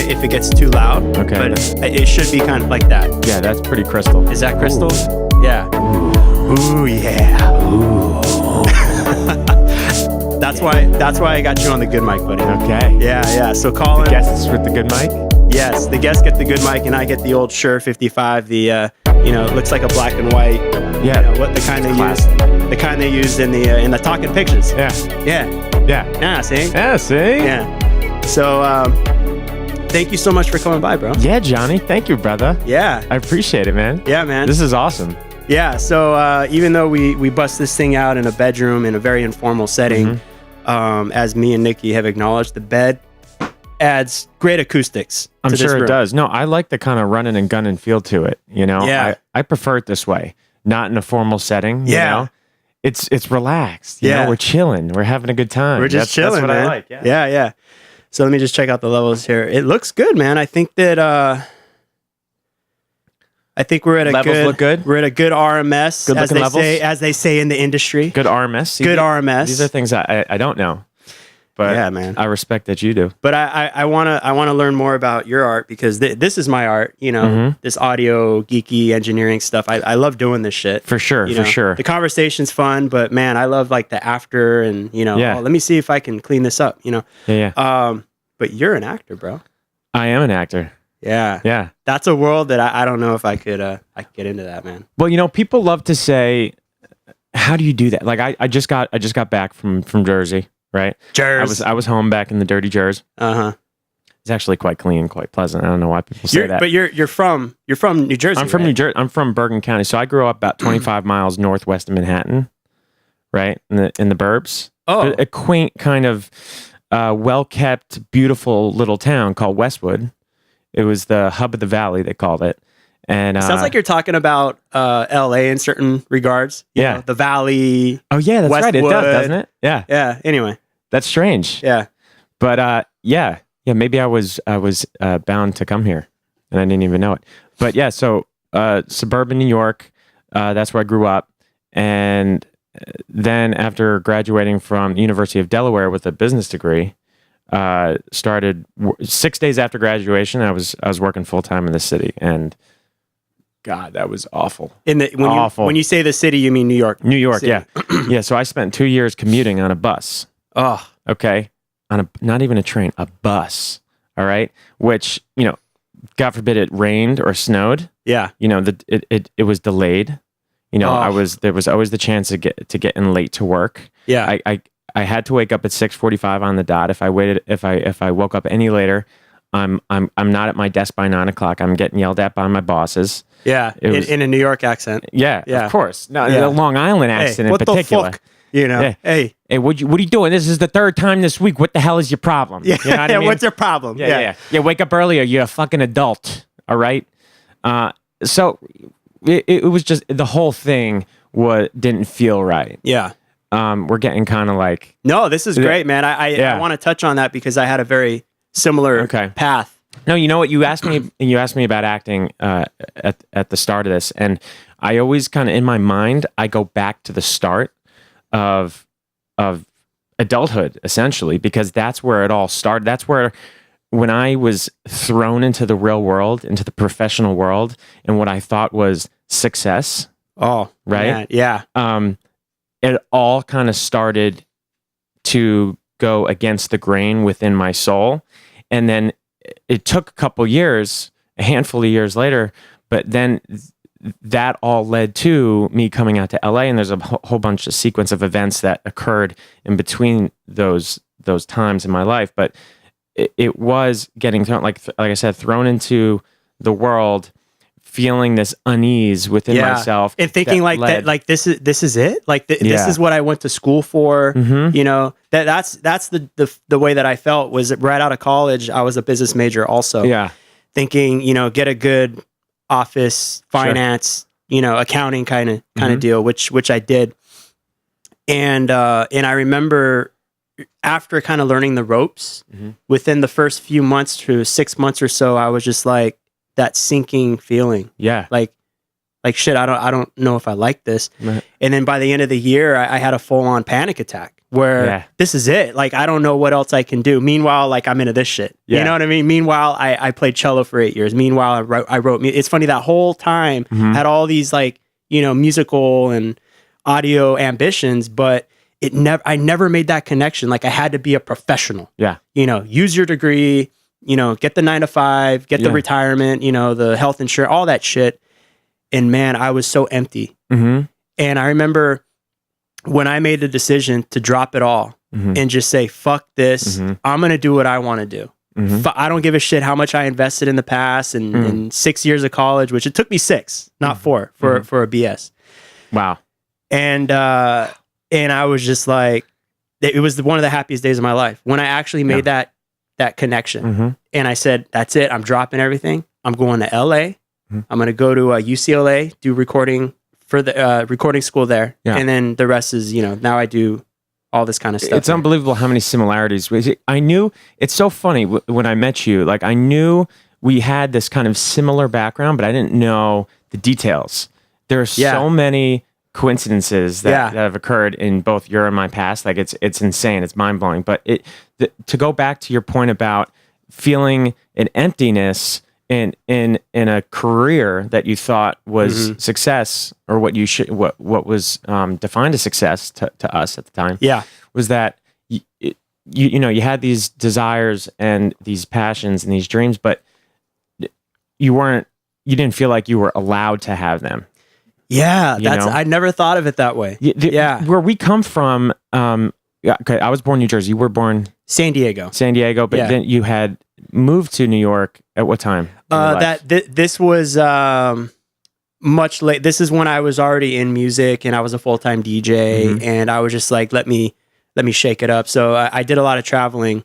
if it gets too loud. Okay. But it should be kind of like that. Yeah, that's pretty crystal. Is that crystal? Ooh. Yeah. Ooh, yeah. Ooh. That's why I got you on the good mic, buddy. Okay. Yeah. So Collin. The guests with the good mic? Yes, the guests get the good mic, and I get the old Shure 55. The it looks like a black and white. Yeah. The kind they use in the talking pictures. Yeah. Yeah. See. Yeah. So thank you so much for coming by, bro. Yeah, Johnny. Thank you, brother. Yeah. I appreciate it, man. Yeah, man. This is awesome. Yeah. So even though we bust this thing out in a bedroom in a very informal setting, as me and Nikki have acknowledged, the bed adds great acoustics. I'm to sure this it room. does. No, I like the kind of running and gunning feel to it. Yeah. I prefer it this way, not in a formal setting. Yeah. You know? It's relaxed. You know, we're chilling. We're having a good time. We're just chilling, that's what man. I like. Yeah. So let me just check out the levels here. It looks good, man. I think that we're at a levels good. Look good. We're at a good RMS, Good looking levels. as they say in the industry. Good RMS. Good RMS. These are things I don't know, but yeah, man. I respect that you do. But I wanna learn more about your art because this is my art. This audio geeky engineering stuff. I love doing this shit. For sure. The conversation's fun, but man, I love like the after and Yeah. oh, let me see if I can clean this up. Yeah. But you're an actor, bro. I am an actor. Yeah. Yeah. That's a world that I don't know if I could get into that, man. Well, people love to say, how do you do that? Like I just got back from Jersey, right? Jersey. I was home back in the dirty Jersey. It's actually quite clean, quite pleasant. I don't know why people say that. But you're from New Jersey. I'm from right? New Jersey. I'm from Bergen County. So I grew up about 25 miles northwest of Manhattan, right? In the burbs. Oh. A quaint kind of well-kept, beautiful little town called Westwood. It was the hub of the valley, they called it. And sounds like you're talking about L.A. in certain regards. You know, the valley. Oh yeah, that's Westwood. right. It does, doesn't it? Yeah. Yeah. Anyway, that's strange. Yeah. But yeah. Maybe I was bound to come here, and I didn't even know it. But yeah, so suburban New York. That's where I grew up, and then after graduating from the University of Delaware with a business degree. Started 6 days after graduation. I was working full time in the city, and God, that was awful. Awful. When you say the city, you mean New York? New York, city. yeah, yeah. So I spent 2 years commuting on a bus. Oh, okay, on not even a train, a bus. All right, which God forbid it rained or snowed. Yeah, it was delayed. There was always the chance to get in late to work. Yeah, I had to wake up at 6:45 on the dot. If I woke up any later, I'm not at my desk by 9 o'clock. I'm getting yelled at by my bosses. Yeah, in a New York accent. Yeah, of course. No, the Long Island accent in particular. What the fuck? Hey, what are you doing? This is the third time this week. What the hell is your problem? Yeah, you know what I mean? What's your problem? Yeah. Wake up earlier. You're a fucking adult. All right. So it was just the whole thing didn't feel right. Yeah. We're getting kind of like... No, this is great, man. I want to touch on that because I had a very similar path. No, you know what? You asked me about acting at the start of this, and I always kind of, in my mind, I go back to the start of adulthood, essentially, because that's where it all started. That's where, when I was thrown into the real world, into the professional world, and what I thought was success. Oh, right? Man, yeah. It all kind of started to go against the grain within my soul. And then it took a couple years, a handful of years later, but then that all led to me coming out to LA. And there's a whole bunch of sequence of events that occurred in between those times in my life. But it was getting thrown, like I said, thrown into the world, feeling this unease within myself, and thinking that, like this is it. Like this is what I went to school for. Mm-hmm. That's the way that I felt was right out of college. I was a business major, also. Yeah, thinking get a good office, finance, accounting kind of deal, which I did, and I remember after kind of learning the ropes, within the first few months to 6 months or so, I was just like. That sinking feeling. Yeah. Like Like, shit, I don't know if I like this. Right. And then by the end of the year, I had a full-on panic attack where this is it. Like, I don't know what else I can do. Meanwhile, like, I'm into this shit. You know what I mean? Meanwhile, I played cello for 8 years. Meanwhile, I wrote. It's funny, that whole time had all these, like, you know, musical and audio ambitions, but I never made that connection. Like, I had to be a professional. Yeah. You know, use your degree, you know, get the 9 to 5, get the retirement, you know, the health insurance, all that shit. And man, I was so empty. And I remember when I made the decision to drop it all and just say, fuck this, I'm going to do what I want to do. I don't give a shit how much I invested in the past and 6 years of college, which it took me 6, not 4 for a BS. Wow. And I was just like, it was one of the happiest days of my life when I actually made that connection. And I said, that's it. I'm dropping everything. I'm going to LA. I'm going to go to UCLA, do recording for the recording school there. And then the rest is, you know, now I do all this kind of stuff. It's unbelievable how many similarities. I knew, it's so funny when I met you, like I knew we had this kind of similar background, but I didn't know the details. There are so many coincidences that have occurred in both your and my past. Like it's insane. It's mind blowing. But to go back to your point about feeling an emptiness in a career that you thought was success, or what was defined as success to us at the time, was that you know, you had these desires and these passions and these dreams, but you didn't feel like you were allowed to have them. Yeah, I never thought of it that way. Where we come from, okay, I was born in New Jersey. You were born San Diego, but then you had moved to New York at what time? This was much late. This is when I was already in music and I was a full-time DJ, and I was just like, let me shake it up. So I did a lot of traveling,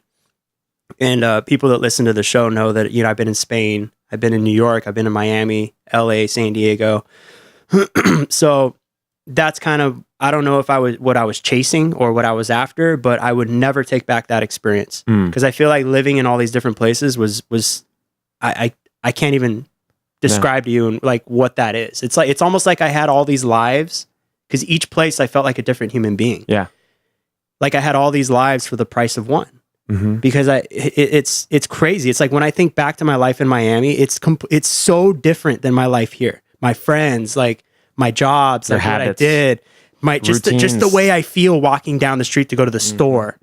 and people that listen to the show know that, you know, I've been in Spain, I've been in New York, I've been in Miami, LA, San Diego. So that's kind of, I don't know if what I was chasing or what I was after, but I would never take back that experience, because I feel like living in all these different places was I can't even describe to you and like what that is. It's like, it's almost like I had all these lives, because each place I felt like a different human being. Yeah. Like I had all these lives for the price of one. Because it's crazy. It's like when I think back to my life in Miami, it's so different than my life here. My friends, like my jobs, like what I did, just the way I feel walking down the street to go to the store.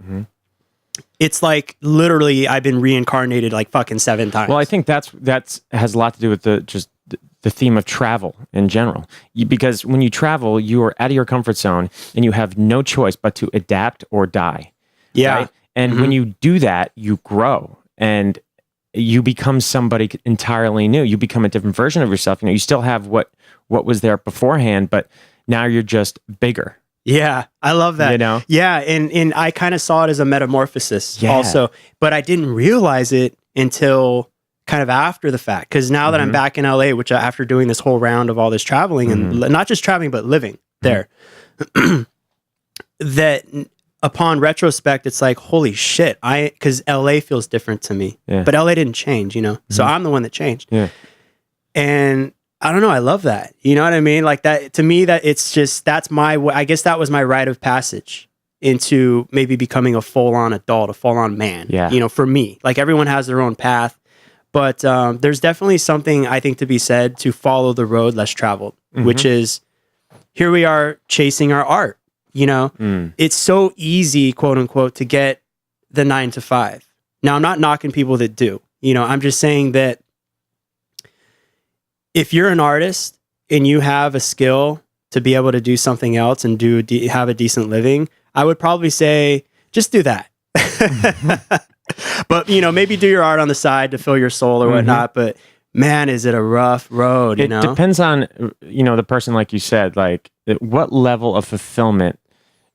It's like literally I've been reincarnated like fucking 7 times. Well, I think that's has a lot to do with the theme of travel in general. Because when you travel, you are out of your comfort zone and you have no choice but to adapt or die. Yeah. Right? And when you do that, you grow and you become somebody entirely new. You become a different version of yourself. You know, you still have what was there beforehand, but now you're just bigger. Yeah, I love that. You know? Yeah, and I kind of saw it as a metamorphosis also, but I didn't realize it until kind of after the fact. Because now that I'm back in LA, which after doing this whole round of all this traveling, and not just traveling, but living there, that upon retrospect, it's like, holy shit, because LA feels different to me, but LA didn't change, you know? So I'm the one that changed. Yeah. And I don't know, I love that. You know what I mean? Like that, to me, that it's just, I guess that was my rite of passage into maybe becoming a full-on adult, a full-on man. Yeah. You know, for me, like everyone has their own path, but there's definitely something I think to be said to follow the road less traveled, which is, here we are chasing our art. You know, it's so easy, quote unquote, to get the 9 to 5. Now, I'm not knocking people that do, you know, I'm just saying that if you're an artist and you have a skill to be able to do something else and have a decent living, I would probably say, just do that. But, you know, maybe do your art on the side to fill your soul or whatnot. But man, is it a rough road, you know? It depends on, you know, the person, like you said, like what level of fulfillment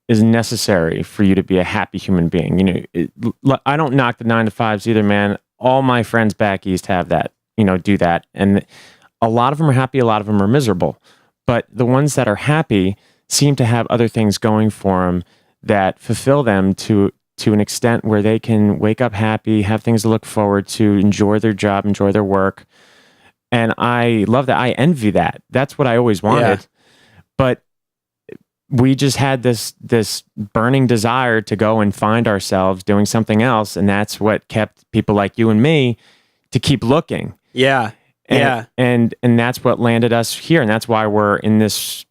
is necessary for you to be a happy human being. You know, I don't knock the 9 to 5s either, man. All my friends back east have that, you know, do that. And a lot of them are happy, a lot of them are miserable. But the ones that are happy seem to have other things going for them that fulfill them to an extent where they can wake up happy, have things to look forward to, enjoy their job, enjoy their work. And I love that. I envy that. That's what I always wanted. Yeah. But we just had this burning desire to go and find ourselves doing something else. And that's what kept people like you and me to keep looking. Yeah. And that's what landed us here. And that's why we're in this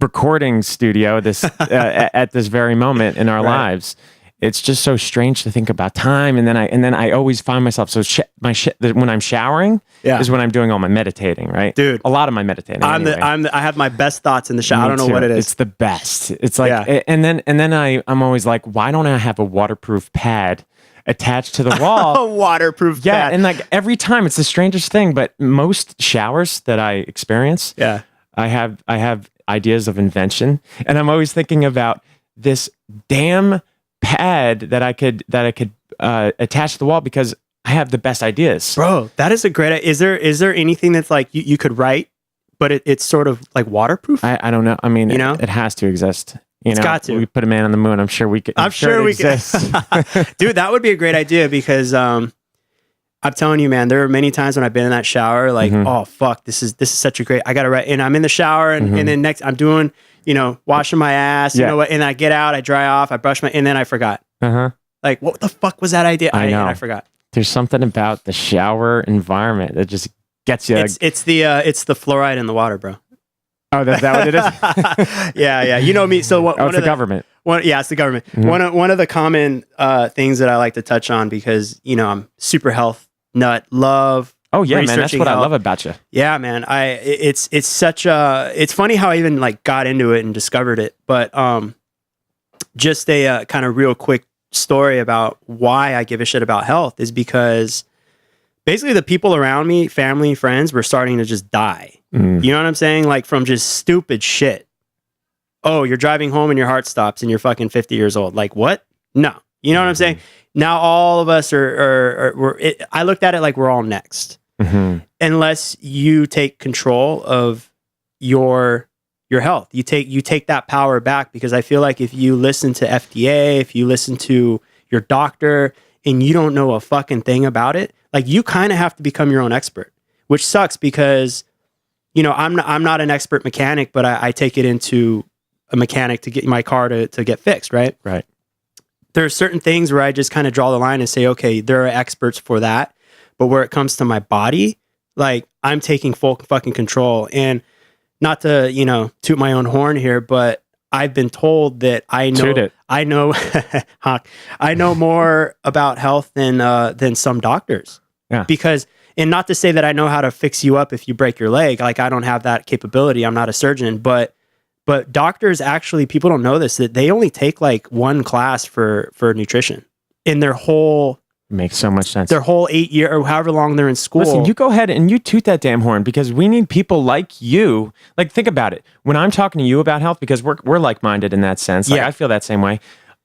recording studio at this very moment in our lives. It's just so strange to think about time, and then I always find myself when I'm showering is when I'm doing all my meditating, right, dude? A lot of my meditating. I have my best thoughts in the shower. I don't know what it is. It's the best. It's like, and then I'm always like, why don't I have a waterproof pad attached to the wall? A waterproof pad. And like every time, it's the strangest thing. But most showers that I experience, I have ideas of invention, and I'm always thinking about this damn pad that I could attach to the wall because I have the best ideas. Bro, that is a great. Is there anything that's like you could write, but it's sort of like waterproof? I don't know. I mean, it has to exist. It's got to. We put a man on the moon. I'm sure we could. I'm sure we could. Dude, that would be a great idea because I'm telling you, man, there are many times when I've been in that shower, like, oh fuck, this is such a great. I gotta write, and I'm in the shower, and then next I'm doing, washing my ass, you know what, and I get out, I dry off, I brush and then I forgot. Like, what the fuck was that idea? I know. I forgot. There's something about the shower environment that just gets you. It's the fluoride in the water, bro. Oh, that's that what it is? Yeah. You know me. So it's the government. It's the government. One of the common things that I like to touch on because I'm super health nut, love. Oh yeah, man, that's what I love about you. Yeah, man. It's such a. It's funny how I even like got into it and discovered it, but just a kind of real quick story about why I give a shit about health is because basically the people around me, family, friends, were starting to just die. You know what I'm saying? Like from just stupid shit. Oh, you're driving home and your heart stops and you're fucking 50 years old. Like what? No. You know what I'm saying? Now all of us I looked at it like we're all next. Unless you take control of your health. You take that power back, because I feel like if you listen to FDA, if you listen to your doctor and you don't know a fucking thing about it, like you kind of have to become your own expert, which sucks because I'm not an expert mechanic, but I take it into a mechanic to get my car to get fixed, right? Right. There are certain things where I just kind of draw the line and say, okay, there are experts for that. But where it comes to my body, like I'm taking full fucking control. And not to, toot my own horn here, but I've been told that I know more about health than some doctors. Yeah. Because, and not to say that I know how to fix you up if you break your leg. Like I don't have that capability. I'm not a surgeon, but doctors actually, people don't know this, that they only take like one class for nutrition in their whole. Makes so much sense. Their whole 8 year or however long they're in school. Listen, you go ahead and you toot that damn horn, because we need people like you. Like, think about it. When I'm talking to you about health, because we're like-minded in that sense. Like, I feel that same way.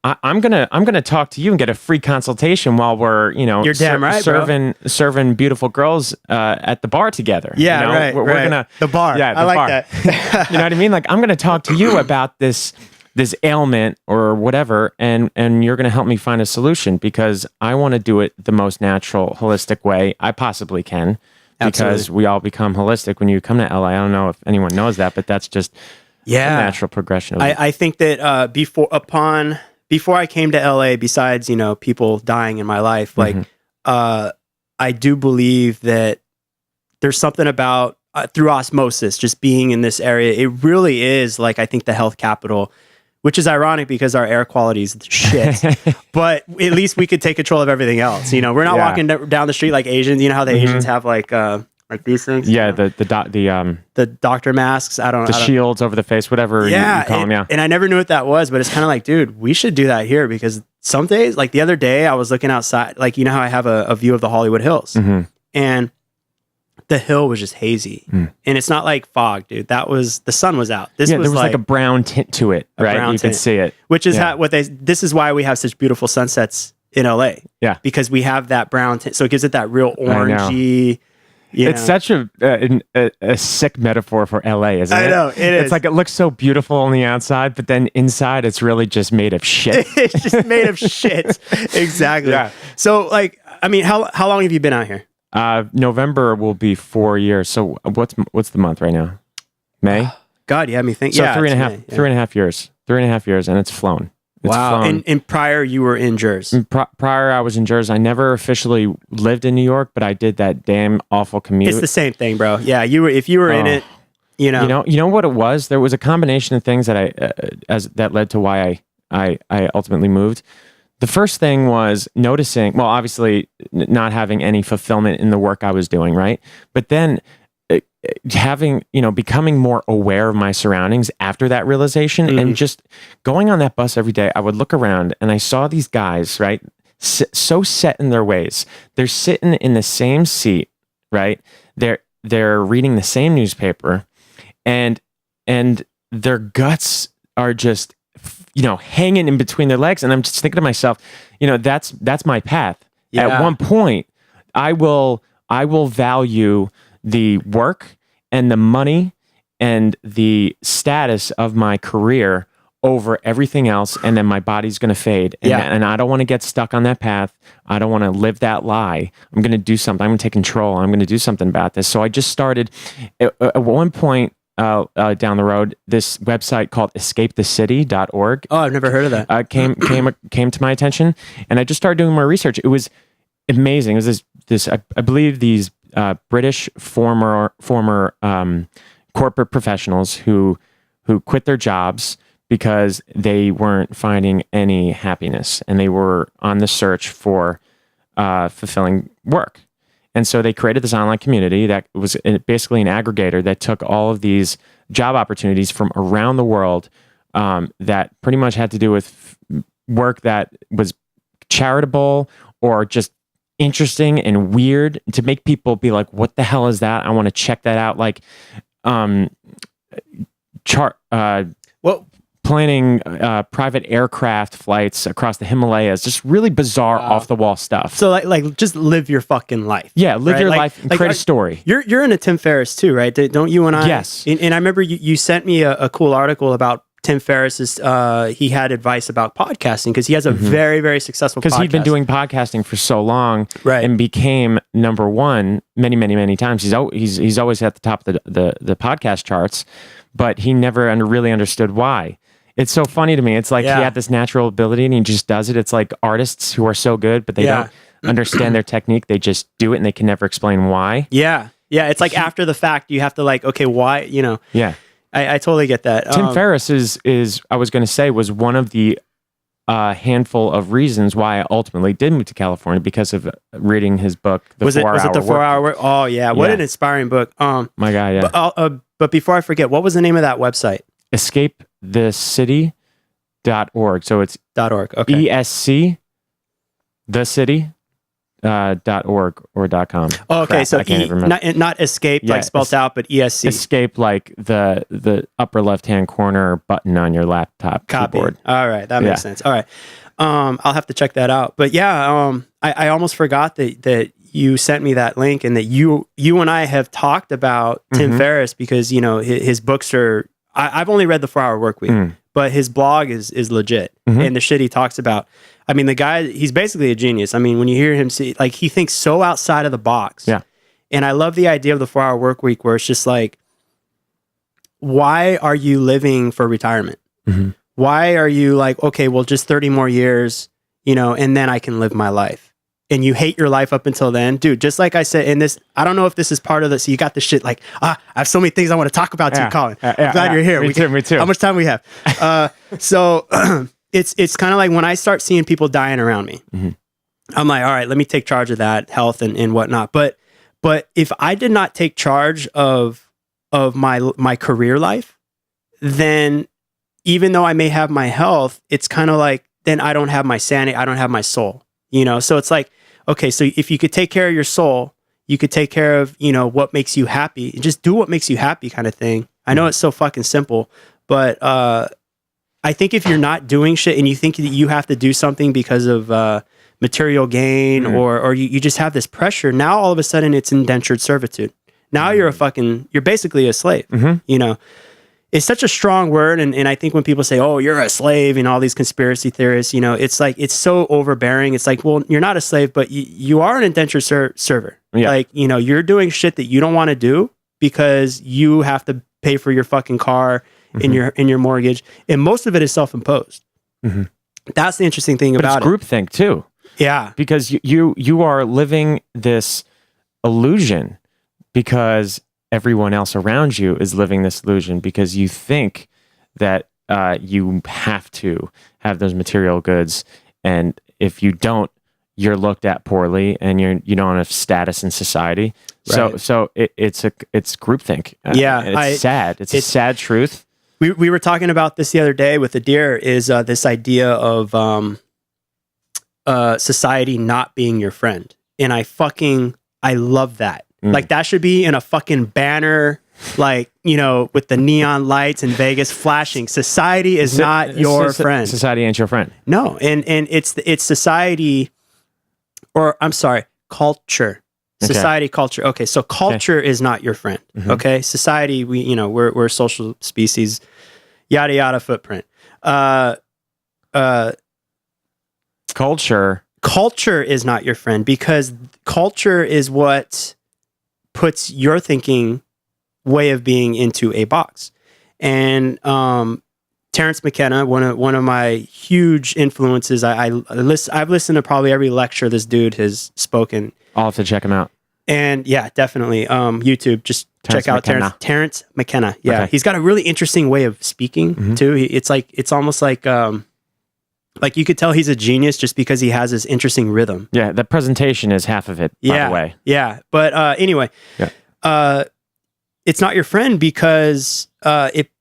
I'm gonna talk to you and get a free consultation while we're You're damn right, serving beautiful girls at the bar together. Yeah, right. We're gonna the bar. Yeah, I like that. You know what I mean? Like, I'm gonna talk to you about this ailment or whatever, and you're going to help me find a solution, because I want to do it the most natural, holistic way I possibly can. Absolutely. Because we all become holistic when you come to LA. I don't know if anyone knows that, but that's just a natural progression. I think that before I came to LA, besides people dying in my life, like I do believe that there's something about through osmosis, just being in this area. It really is like, I think, the health capital. Which is ironic because our air quality is shit, but at least we could take control of everything else. We're not walking down the street like Asians. You know how the Asians have like these things? Yeah, the doctor masks. The shields over the face, whatever you call them. Yeah, and I never knew what that was, but it's kind of like, dude, we should do that here, because some days, like the other day, I was looking outside, like how I have a view of the Hollywood Hills, and the hill was just hazy, and it's not like fog, dude. The sun was out. There was like a brown tint to it, right? You could see it, which is this is why we have such beautiful sunsets in LA. Yeah, because we have that brown tint, so it gives it that real orangey. It's such a sick metaphor for LA, isn't it? I know, it is. It's like it looks so beautiful on the outside, but then inside it's really just made of shit. It's just made of shit. Exactly. Yeah. So, like, I mean, how long have you been out here? November will be 4 years. So what's the month right now? May? God, you had me think. So yeah, 3.5 years. 3.5 years, and it's flown. Wow. And prior, you were in Jersey. Prior, I was in Jersey. I never officially lived in New York, but I did that damn awful commute. It's the same thing, bro. Yeah, if you were in it, you know what it was. There was a combination of things that that led to why I ultimately moved. The first thing was noticing, well, obviously not having any fulfillment in the work I was doing, right? But then becoming more aware of my surroundings after that realization, and just going on that bus every day, I would look around and I saw these guys, right? So set in their ways. They're sitting in the same seat, right? They're reading the same newspaper, and their guts are just, hanging in between their legs. And I'm just thinking to myself, that's my path. Yeah. At one point, I will value the work and the money and the status of my career over everything else, and then my body's going to fade. And I don't want to get stuck on that path. I don't want to live that lie. I'm going to do something. I'm going to take control. I'm going to do something about this. So I just started at one point down the road, this website called escapethecity.org. Oh, I've never heard of that. Came to my attention, and I just started doing more research. It was amazing. It was this I believe these British former corporate professionals who quit their jobs because they weren't finding any happiness, and they were on the search for fulfilling work. And so they created this online community that was basically an aggregator that took all of these job opportunities from around the world that pretty much had to do with work that was charitable or just interesting and weird, to make people be like, what the hell is that? I want to check that out. Like planning private aircraft flights across the Himalayas, just really bizarre, off the wall stuff. So like just live your fucking life. Yeah, live your life and create a story. You're into Tim Ferriss too, right? Don't you and I? Yes. And I remember you sent me a cool article about Tim Ferriss's. He had advice about podcasting because he has a very, very successful podcast. Because he'd been doing podcasting for so long, right, and became number one many, many, many times. He's always at the top of the podcast charts, but he never really understood why. It's so funny to me. It's like he had this natural ability and he just does it. It's like artists who are so good, but they don't understand their technique. They just do it and they can never explain why. Yeah. Yeah. It's like after the fact, you have to like, okay, why, Yeah. I totally get that. Tim Ferriss is, I was going to say, was one of the handful of reasons why I ultimately did move to California, because of reading his book, Was it the 4 Hour Work? Oh yeah. What an inspiring book. My God. Yeah. But before I forget, what was the name of that website? escapethecity.org. So it's .org. Okay. ESC thecity .org or .com. Oh, okay. Crap, so not escape like spelled out, but ESC. Escape like the upper left hand corner button on your laptop keyboard. All right, that makes sense. All right, I'll have to check that out. But yeah, I almost forgot that you sent me that link, and that you and I have talked about Tim Ferriss, because his books are. I've only read the 4 Hour Work Week, but his blog is legit, and the shit he talks about. I mean, the guy, he's basically a genius. I mean, when you hear him say, like, he thinks so outside of the box. Yeah. And I love the idea of the 4 Hour Work Week, where it's just like, why are you living for retirement? Why are you like, okay, well, just 30 more years, and then I can live my life. And you hate your life up until then, dude. Just like I said in this, I don't know if this is part of this. So you got this shit like, I have so many things I want to talk about to you, Collin. I'm glad you're here. Me too. How much time we have? So it's kind of like when I start seeing people dying around me, I'm like, all right, let me take charge of that health and whatnot. But if I did not take charge of my career life, then even though I may have my health, it's kind of like, then I don't have my sanity. I don't have my soul. So it's like, okay, so if you could take care of your soul, you could take care of, what makes you happy, and just do what makes you happy, kind of thing. I know it's so fucking simple, but I think if you're not doing shit and you think that you have to do something because of material gain, or you just have this pressure, now all of a sudden it's indentured servitude. Now you're basically a slave, it's such a strong word. And I think when people say, oh, you're a slave and all these conspiracy theorists, you know, it's like, it's so overbearing. It's like, well, you're not a slave, but you are an indentured server. Yeah. Like, you know, you're doing shit that you don't want to do because you have to pay for your fucking car in your mortgage. And most of it is self-imposed. That's the interesting thing about it. But it's groupthink too. Yeah. Because you are living this illusion because everyone else around you is living this illusion because you think that you have to have those material goods, and if you don't, you're looked at poorly, and you don't have status in society. Right. So it's groupthink. Yeah, it's sad. It's a sad truth. We were talking about this the other day with Adir. Is this idea of society not being your friend, and I love that. Like that should be in a fucking banner, like, you know, with the neon lights in Vegas flashing. Society is not your friend. Society ain't your friend. No, and it's society, or I'm sorry, culture. Okay. Society, culture. Okay, so culture is not your friend. Okay, society, we're a social species. Yada yada footprint. Culture is not your friend because culture is what puts your thinking way of being into a box. And Terrence McKenna, one of my huge influences, I've listened to probably every lecture this dude has spoken. I'll have to check him out. And yeah, definitely. YouTube, just check out Terrence McKenna. Yeah, okay. He's got a really interesting way of speaking too. It's almost like you could tell he's a genius just because he has this interesting rhythm. Yeah, the presentation is half of it, by the way. Yeah, but anyway, it's not your friend because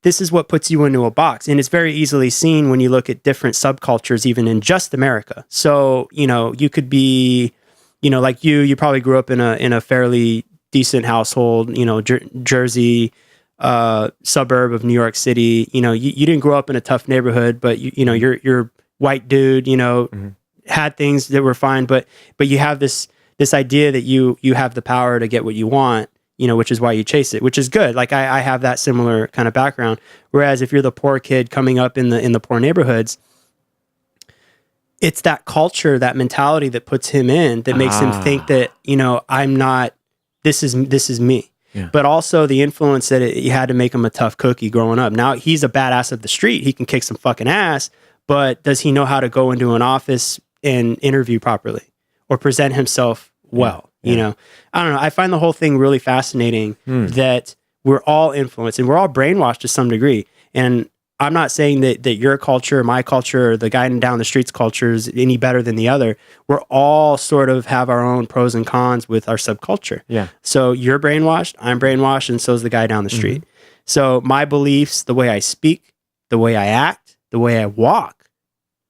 this is what puts you into a box. And it's very easily seen when you look at different subcultures, even in just America. So, you know, you could be, you know, like you probably grew up in a fairly decent household, you know, Jersey, suburb of New York City. You know, you didn't grow up in a tough neighborhood, but you know, you're white dude, you know, had things that were fine, but you have this idea that you have the power to get what you want, you know, which is why you chase it, which is good. Like I have that similar kind of background. Whereas if you're the poor kid coming up in the poor neighborhoods, it's that culture, that mentality that puts him in, that makes him think that, you know, I'm not, this is me. Yeah. But also the influence that you had to make him a tough cookie growing up. Now he's a badass of the street. He can kick some fucking ass. But does he know how to go into an office and interview properly or present himself well? Yeah. You know, I don't know. I find the whole thing really fascinating that we're all influenced and we're all brainwashed to some degree. And I'm not saying that your culture, my culture, or the guy down the street's culture is any better than the other. We're all sort of have our own pros and cons with our subculture. Yeah. So you're brainwashed, I'm brainwashed, and so is the guy down the street. So my beliefs, the way I speak, the way I act, the way I walk,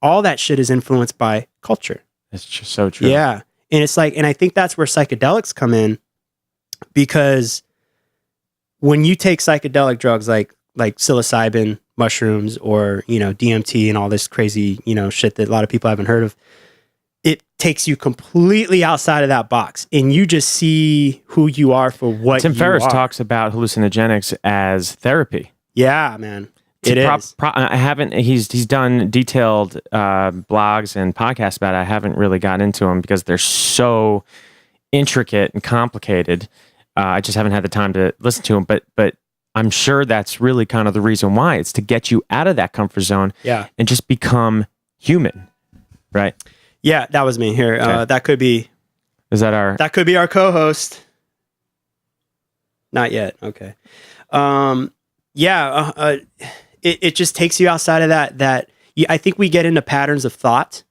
all that shit is influenced by culture. It's just so true. Yeah. And it's like, and I think that's where psychedelics come in, because when you take psychedelic drugs like psilocybin, mushrooms, or, you know, DMT and all this crazy, you know, shit that a lot of people haven't heard of, it takes you completely outside of that box and you just see who you are for what Tim Ferriss talks about hallucinogenics as therapy. Yeah, man. It is. I haven't. He's done detailed blogs and podcasts about it. I haven't really got into them because they're so intricate and complicated. I just haven't had the time to listen to them. But I'm sure that's really kind of the reason why. It's to get you out of that comfort zone, and just become human, right? Yeah, that was me here. Okay. That could be. Is that our? That could be our co-host. Not yet. Okay. It just takes you outside of that. I think we get into patterns of thought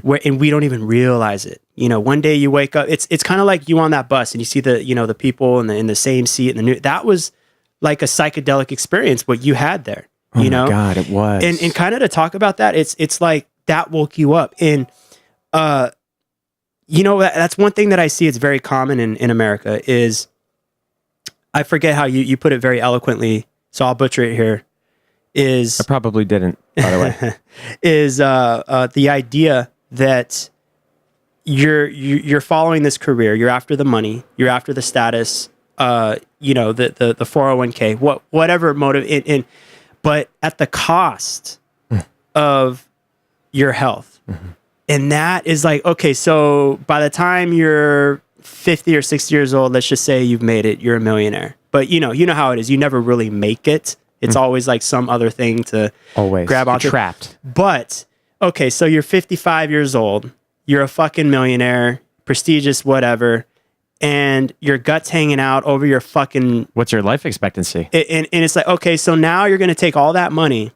where, and we don't even realize it. You know, one day you wake up, it's kind of like you on that bus and you see the people in the same seat and that was like a psychedelic experience, what you had there, you know? Oh my God, it was. And kind of to talk about that, it's like that woke you up. And, you know, that's one thing that I see. It's very common in America is, I forget how you put it very eloquently, so I'll butcher it here. I probably didn't, by the way. Is the idea that you're following this career, you're after the money, you're after the status, you know, the 401k, whatever motive. And but at the cost of your health. And that is like, okay, so by the time you're 50 or 60 years old, let's just say you've made it, you're a millionaire. But you know how it is. You never really make it. It's always like some other thing to grab onto. You're trapped. But okay, so you're 55 years old. You're a fucking millionaire, prestigious, whatever. And your gut's hanging out over your fucking... What's your life expectancy? And it's like, okay, so now you're going to take all that money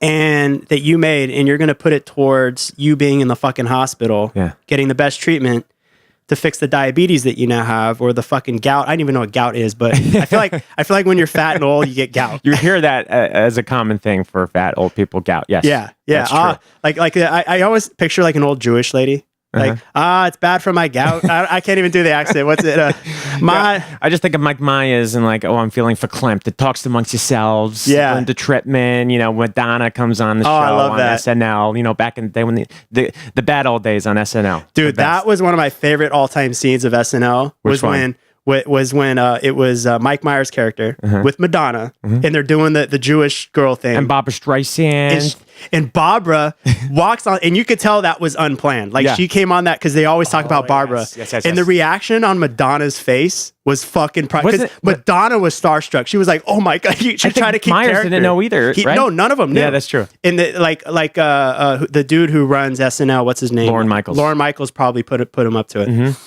and that you made, and you're going to put it towards you being in the fucking hospital, getting the best treatment to fix the diabetes that you now have, or the fucking gout. I don't even know what gout is, but I feel like when you're fat and old, you get gout. You hear that as a common thing for fat old people, gout. Yes. Yeah. I always picture like an old Jewish lady. Like, it's bad for my gout. I can't even do the accent. What's it? I just think of Mike Myers and like, I'm feeling verklempt. It talks amongst yourselves. Yeah. Linda Trippman, Madonna comes on the show on SNL, back in the day when the bad old days on SNL. Dude, that was one of my favorite all-time scenes of SNL. Was when it was Mike Myers' character with Madonna, and they're doing the Jewish girl thing. And Barbra Streisand. And Barbara walks on, and you could tell that was unplanned. Like, she came on that because they always talk about Barbara. Yes. And the reaction on Madonna's face was fucking... Because Madonna was starstruck. She was like, oh my God. She tried to keep Myers character. Didn't know either, right? No, none of them knew. Yeah, that's true. And the dude who runs SNL, what's his name? Lorne Michaels. Lorne Michaels probably put him up to it.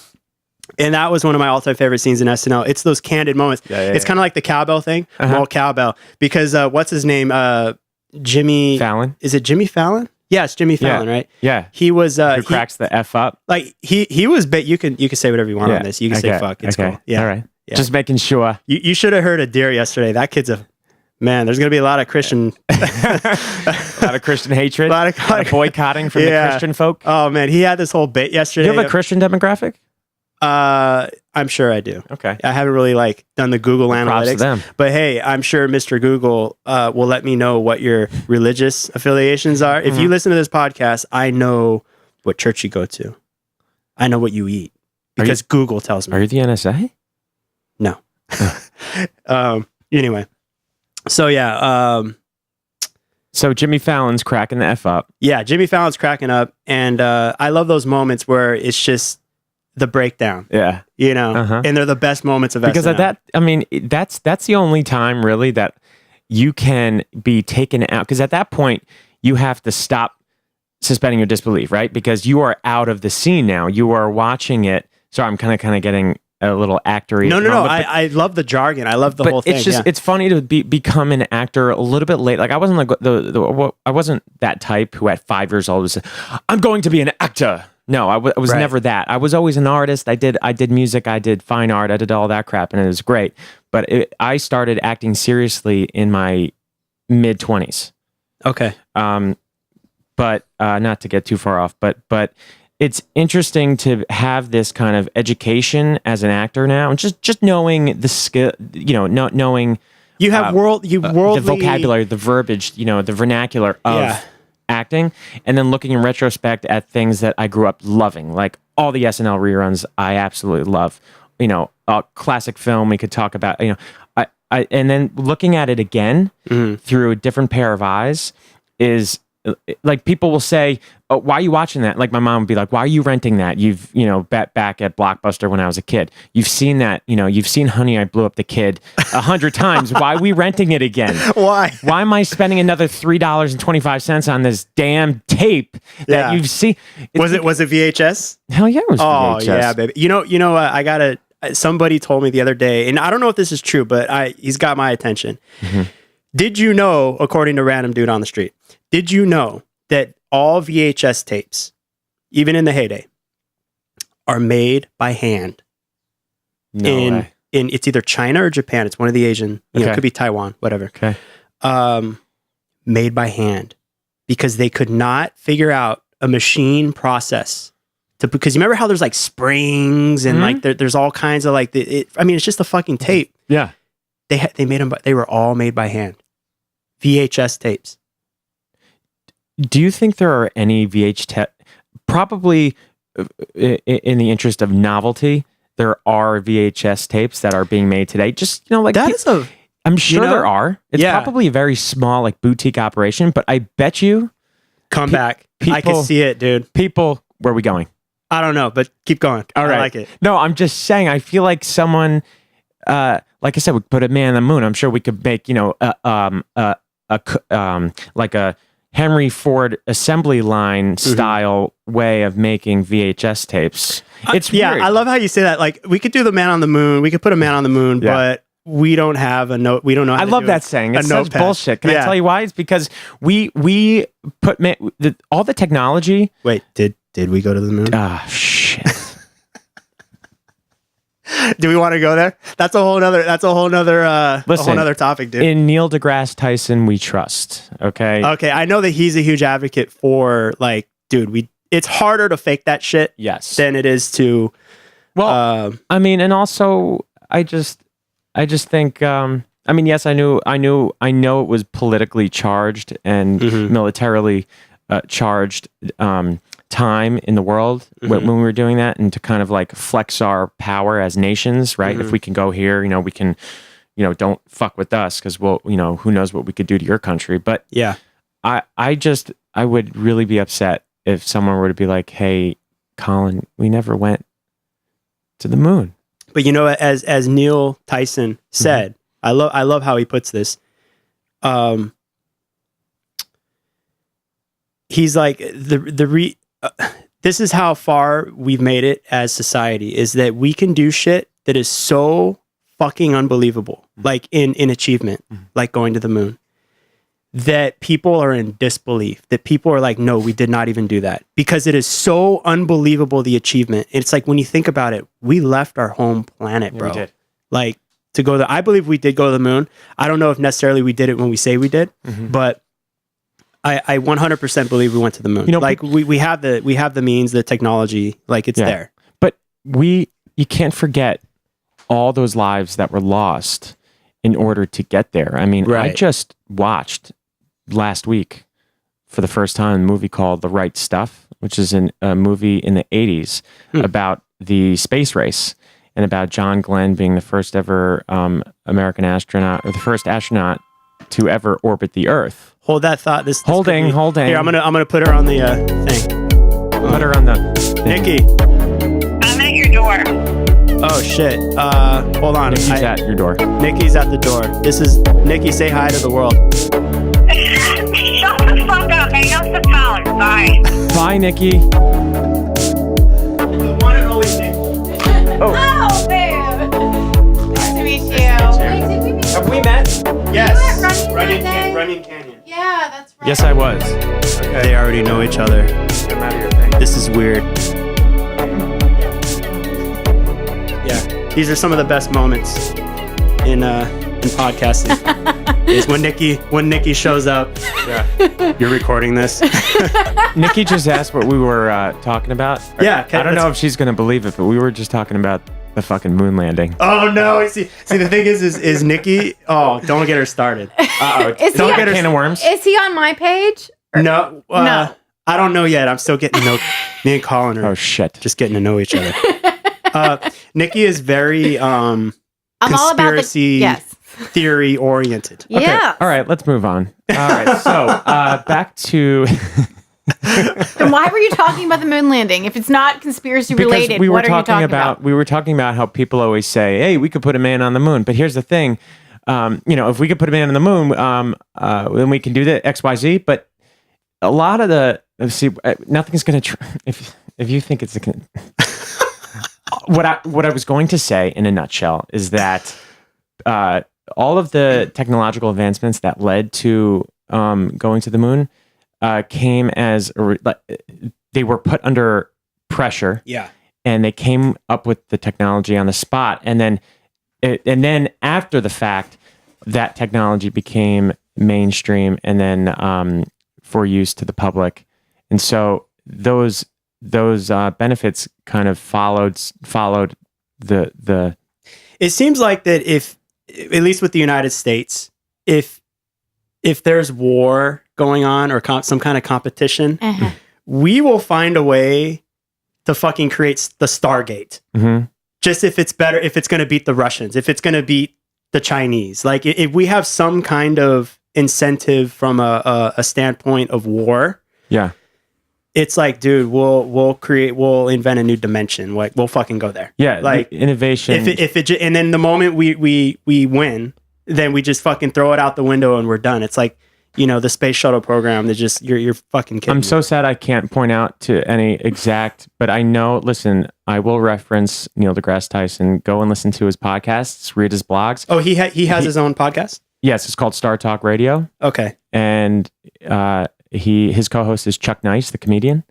And that was one of my all-time favorite scenes in SNL. It's those candid moments. It's kind of like the cowbell thing. Well, cowbell. Because what's his name? Jimmy Fallon. Is it Jimmy Fallon? Yeah, it's Jimmy Fallon, right? Yeah. He was who cracks the F up. Like he was you can say whatever you want on this. You can say fuck. It's cool. Yeah. All right. Yeah. Just making sure. You should have heard of Deer yesterday. That kid's man, there's gonna be a lot of Christian a lot of Christian hatred. A lot of boycotting from the Christian folk. Oh man, he had this whole bit yesterday. Do you have a Christian demographic? I'm sure I do. Okay. I haven't really done the Google analytics. To them. But hey, I'm sure Mr. Google will let me know what your religious affiliations are. If you listen to this podcast, I know what church you go to. I know what you eat because Google tells me. Are you the NSA? No. Anyway. So yeah. So Jimmy Fallon's cracking the F up. Yeah, Jimmy Fallon's cracking up. And I love those moments where it's just the breakdown. Yeah. And they're the best moments of because SNL. Of that, I mean, that's the only time really that you can be taken out. Because at that point, you have to stop suspending your disbelief, right? Because you are out of the scene now. You are watching it. Sorry, I'm kind of getting a little actory. No. I love the jargon. I love the whole thing. It's just it's funny to become an actor a little bit late. Like I wasn't like I wasn't that type who at 5 years old was I'm going to be an actor. No, I was never that. I was always an artist. I did music. I did fine art. I did all that crap, and it was great. But I started acting seriously in my mid-20s. Okay. But not to get too far off, but it's interesting to have this kind of education as an actor now, and just knowing the skill, knowing you have worldly the vocabulary, the verbiage, the vernacular of acting, and then looking in retrospect at things that I grew up loving, like all the SNL reruns. I absolutely love, a classic film we could talk about, and then looking at it again through a different pair of eyes is like people will say, oh, why are you watching that? Like my mom would be like, why are you renting that? You've, back at Blockbuster when I was a kid, you've seen that, you've seen Honey, I Blew Up the Kid 100 times. Why are we renting it again? Why am I spending another $3.25 on this damn tape that you've seen? Was it VHS? Hell yeah, it was VHS. Oh yeah, baby. Somebody told me the other day, and I don't know if this is true, but he's got my attention. Did you know, according to random dude on the street, did you know that all VHS tapes, even in the heyday, are made by hand? No way. In it's either China or Japan. It's one of the Asian, it could be Taiwan, whatever. Okay. Made by hand because they could not figure out a machine process because you remember how there's like springs and like there's all kinds of like it's just a fucking tape. Yeah. They made them. They were all made by hand. VHS tapes. Do you think there are any probably in the interest of novelty, there are VHS tapes that are being made today? Just, like... I'm sure there are. It's Yeah. probably a very small, like boutique operation, but I bet you Come back. I can see it, dude. People, where are we going? I don't know, but keep going. All right. I like it. No, I'm just saying, I feel like someone, like I said, we put a man on the moon. I'm sure we could make, like a Henry Ford assembly line style way of making VHS tapes. It's weird. I love how you say that. Like, we could do the man on the moon. We could put a man on the moon, but we don't have a note. We don't know how I to love do that saying. It's such notepad. bullshit. Can I tell you why? It's because we put all the technology. Wait, did we go to the moon? Ah, shit. Do we want to go there? That's a whole nother topic, dude. In Neil deGrasse Tyson, we trust. Okay. Okay, I know that he's a huge advocate for, like, dude, it's harder to fake that shit than it is to. Well, I mean, and also, I just think. I mean, yes, I know it was politically charged and militarily charged time in the world when we were doing that, and to kind of like flex our power as nations, right? If we can go here, we can, don't fuck with us because we'll, who knows what we could do to your country. But yeah, I would really be upset if someone were to be like, hey, Collin, we never went to the moon. But as Neil Tyson said, I love how he puts this. He's like this is how far we've made it as society, is that we can do shit that is so fucking unbelievable, like in achievement, like going to the moon, that people are in disbelief, that people are like, no, we did not even do that, because it is so unbelievable, the achievement. It's like, when you think about it, we left our home planet, bro. We did. Like, to go there. I believe we did go to the moon. I don't know if necessarily we did it when we say we did, but I 100% believe we went to the moon. Like, we have the means, the technology, like, it's there. But you can't forget all those lives that were lost in order to get there. I mean, I just watched last week for the first time a movie called The Right Stuff, which is a movie in the 80s about the space race and about John Glenn being the first ever American astronaut, or the first astronaut to ever orbit the Earth. Hold that thought. Holding. Here, I'm gonna put her on the thing. Put her on the thing. Nikki. I'm at your door. Oh shit. Hold on. Nikki's at your door. Nikki's at the door. This is Nikki. Say hi to the world. Shut the fuck up. Hang up the phone. Bye. Bye, Nikki. The one and only Nikki. Oh, babe. Nice to meet you. Wait, did we meet? Have we met? Yes. Runyon Canyon. Yeah, that's right. Yes, I was. Okay. They already know each other. Come out of your thing. This is weird. Yeah. These are some of the best moments in podcasting. Is when Nikki shows up. Yeah. You're recording this. Nikki just asked what we were talking about. Yeah. I don't know if she's gonna believe it, but we were just talking about the fucking moon landing. Oh no! See, the thing is Nikki. Oh, don't get her started. Don't get her can of worms. Is he on my page? No. No. I don't know yet. I'm still getting to know. Me and Collin are Oh shit! just getting to know each other. Nikki is very I'm all about conspiracy theory oriented. Yeah. Okay. All right, let's move on. All right, so back to. Then why were you talking about the moon landing? If it's not conspiracy related, because we were what are you talking about? We were talking about how people always say, "Hey, we could put a man on the moon." But here's the thing, if we could put a man on the moon, then we can do the XYZ. But a lot of nothing's going to. If you think it's what I was going to say in a nutshell is that all of the technological advancements that led to going to the moon came as they were put under pressure. Yeah. And they came up with the technology on the spot, and then after the fact, that technology became mainstream, and then for use to the public, and so those benefits kind of followed the. It seems like that if, at least with the United States, if there's war going on or some kind of competition, we will find a way to fucking create the Stargate. Mm-hmm. Just if it's better, if it's going to beat the Russians, if it's going to beat the Chinese. Like if we have some kind of incentive from a standpoint of war, it's like, dude, we'll invent a new dimension. Like we'll fucking go there. Yeah, like innovation. And then the moment we win, then we just fucking throw it out the window and we're done. It's like, the space shuttle program. They're just you're fucking kidding. I'm so sad I can't point out to any exact, but I know. Listen, I will reference Neil deGrasse Tyson. Go and listen to his podcasts, read his blogs. Oh, he has his own podcast. Yes, it's called Star Talk Radio. Okay, and his co-host is Chuck Nice, the comedian.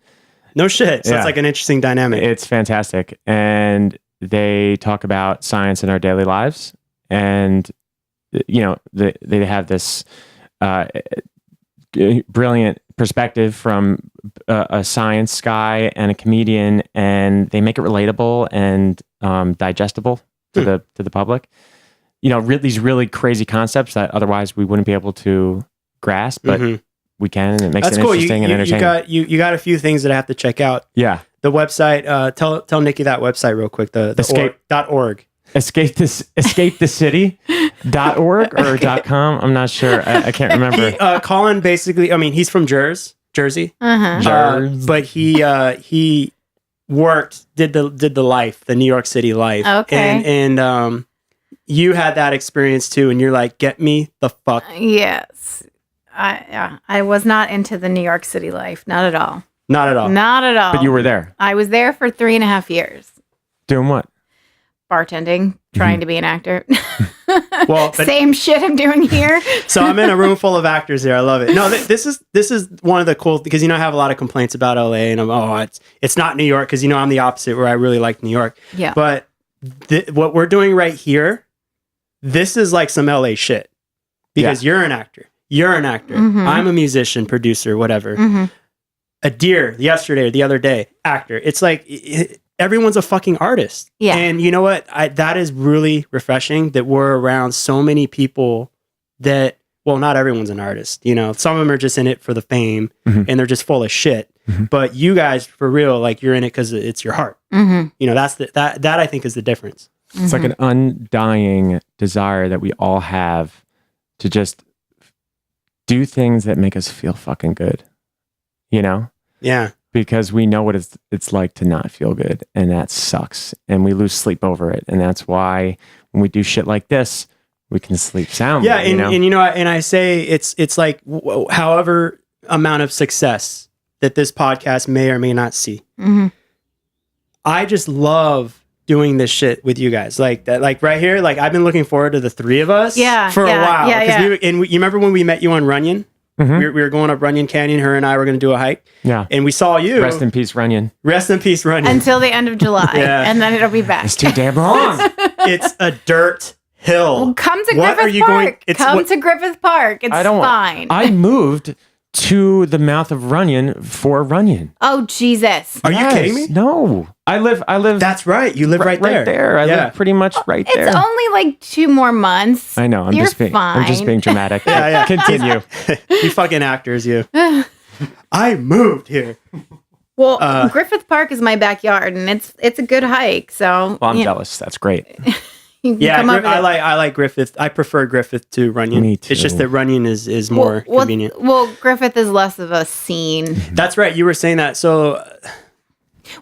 No shit. So it's like an interesting dynamic. It's fantastic, and they talk about science in our daily lives, and they have this brilliant perspective from a science guy and a comedian, and they make it relatable and digestible to the public. These really crazy concepts that otherwise we wouldn't be able to grasp, but we can, and it makes it interesting and entertaining. You got a few things that I have to check out. Yeah, the website. Tell Nikki that website real quick. The escape.org. escapethecity.org or .com. I'm not sure. I can't remember. Collin basically, he's from Jersey. But he did the life, the New York City life. Okay. And you had that experience too, and you're like, get me the fuck. Yes. I was not into the New York City life. Not at all. Not at all. Not at all. But you were there. I was there for 3.5 years. Doing what? Bartending, trying to be an actor. Well, same shit I'm doing here. So I'm in a room full of actors here. I love it. No, this is one of the cool, because I have a lot of complaints about LA, and it's not New York, because I'm the opposite, where I really like New York. Yeah. But what we're doing right here, this is like some LA shit, because you're an actor. You're an actor. I'm a musician, producer, whatever. A deer yesterday or the other day, actor. It's like everyone's a fucking artist. Yeah. And you know what? That is really refreshing that we're around so many people that, well, not everyone's an artist. Some of them are just in it for the fame and they're just full of shit. But you guys, for real, like you're in it because it's your heart. That's that I think is the difference. It's like an undying desire that we all have to just do things that make us feel fucking good. Yeah. Because we know what it's like to not feel good, and that sucks, and we lose sleep over it, and that's why when we do shit like this, we can sleep soundly. Yeah, and I say it's like however amount of success that this podcast may or may not see. I just love doing this shit with you guys, like that, like right here. Like I've been looking forward to the three of us for a while. You remember when we met you on Runyon? We were going up Runyon Canyon. Her and I were going to do a hike. Yeah. And we saw you. Rest in peace, Runyon. Rest in peace, Runyon. Until the end of July. And then it'll be back. It's too damn long. It's a dirt hill. Well, come to Griffith Park. Come to Griffith Park. It's fine. I moved to the mouth of Runyon for Runyon. Oh, Jesus. Are you kidding me? No. I live. That's right. You live right there. I live pretty much right there. It's only like 2 more months. I know. I'm just being dramatic. Yeah. Continue. You fucking actors, you. I moved here. Well, Griffith Park is my backyard, and it's a good hike. So, well, I'm jealous. That's great. I like Griffith. I prefer Griffith to Runyon. Me too. It's just that Runyon is more convenient. Well, Griffith is less of a scene. That's right. You were saying that. So,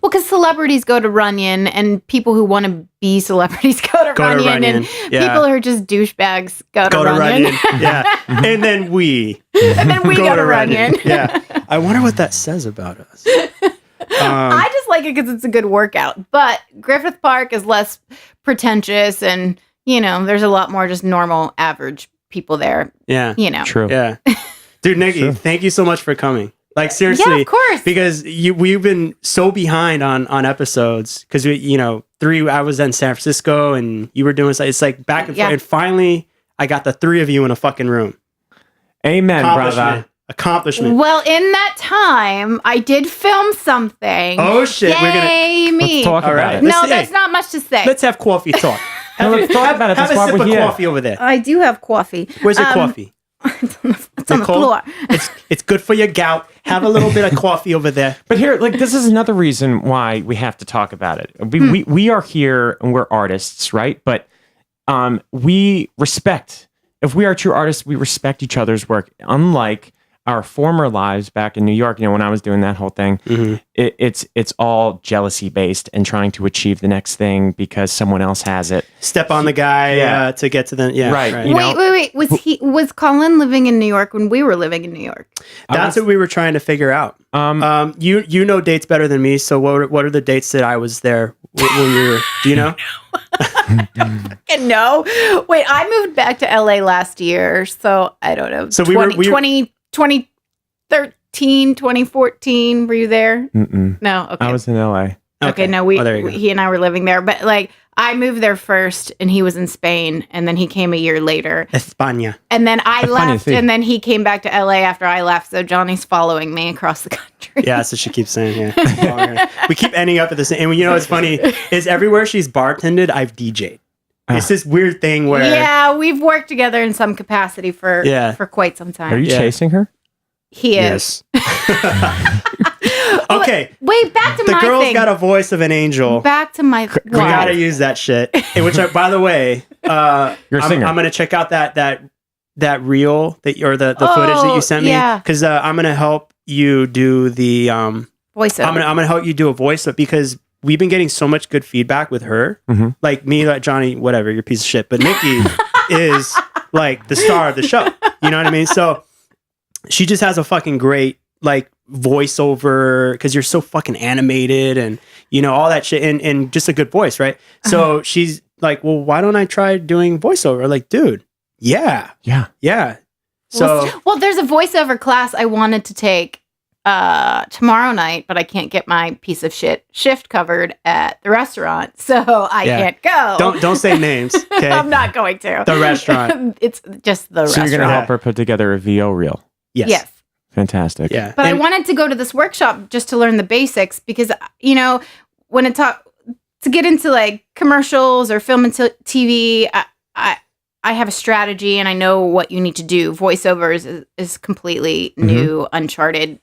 well, because celebrities go to Runyon, and people who want to be celebrities go to Runyon, and people who are just douchebags go to Runyon. Yeah, and then we go to Runyon. Yeah, I wonder what that says about us. I just like it because it's a good workout. But Griffith Park is less pretentious, and there's a lot more just normal, average people there. Yeah, true. Yeah, dude, Nikki, thank you so much for coming. Like seriously, yeah, of course. Because we've been so behind on episodes because I was in San Francisco and you were doing it's like back and forth. And finally, I got the 3 of you in a fucking room. Amen, brother. Accomplishment. Well, in that time, I did film something. Oh shit! Yay, me. Let's talk about it. No, there's not much to say. Let's have coffee talk. Let's talk about it. Have a sip of coffee over there. I do have coffee. Where's your coffee? It's on the floor. It's good for your gout. Have a little bit of coffee over there. But here, this is another reason why we have to talk about it. We are here and we're artists, right? But we respect. If we are true artists, we respect each other's work. Unlike our former lives back in New York, when I was doing that whole thing, it's all jealousy based and trying to achieve the next thing because someone else has it. Step on the guy to get to the right. Wait. Was Collin living in New York when we were living in New York? That's what we were trying to figure out. You know dates better than me. So what are the dates that I was there when you were? Do you know? No. Wait, I moved back to LA last year, so I don't know. So 2013, 2014, were you there? Mm-mm. No, okay. I was in LA. Okay, no, he and I were living there, but like I moved there first and he was in Spain and then he came a year later. España. And then I left and then he came back to LA after I left, so Johnny's following me across the country. Yeah, that's what she keeps saying, we keep ending up at the same, and what's funny is everywhere she's bartended, I've DJ'd. It's this weird thing where... Yeah, we've worked together in some capacity for quite some time. Are you chasing her? He is. Yes. Okay. Wait, back to my thing. The girl's got a voice of an angel. Back to my... We gotta use that shit. Which, by the way, You're a singer. I'm gonna check out that reel or the footage that you sent me. Because I'm gonna help you do the... voiceover. I'm gonna help you do a voiceover because... We've been getting so much good feedback with her. Mm-hmm. Like me, like Johnny, whatever, you're a piece of shit. But Nikki is like the star of the show. You know what I mean? So she just has a fucking great like voiceover because you're so fucking animated and all that shit and just a good voice, right? So she's like, well, why don't I try doing voiceover? Like, dude, yeah. So well, there's a voiceover class I wanted to take tomorrow night, but I can't get my piece of shit shift covered at the restaurant, so I can't go. Don't say names. Okay? I'm not going to. The restaurant. It's just the restaurant. So you're gonna help her put together a VO reel. Yes. Fantastic. Yeah. But I wanted to go to this workshop just to learn the basics because when to get into like commercials or film and TV, I have a strategy and I know what you need to do. Voiceovers is completely new, uncharted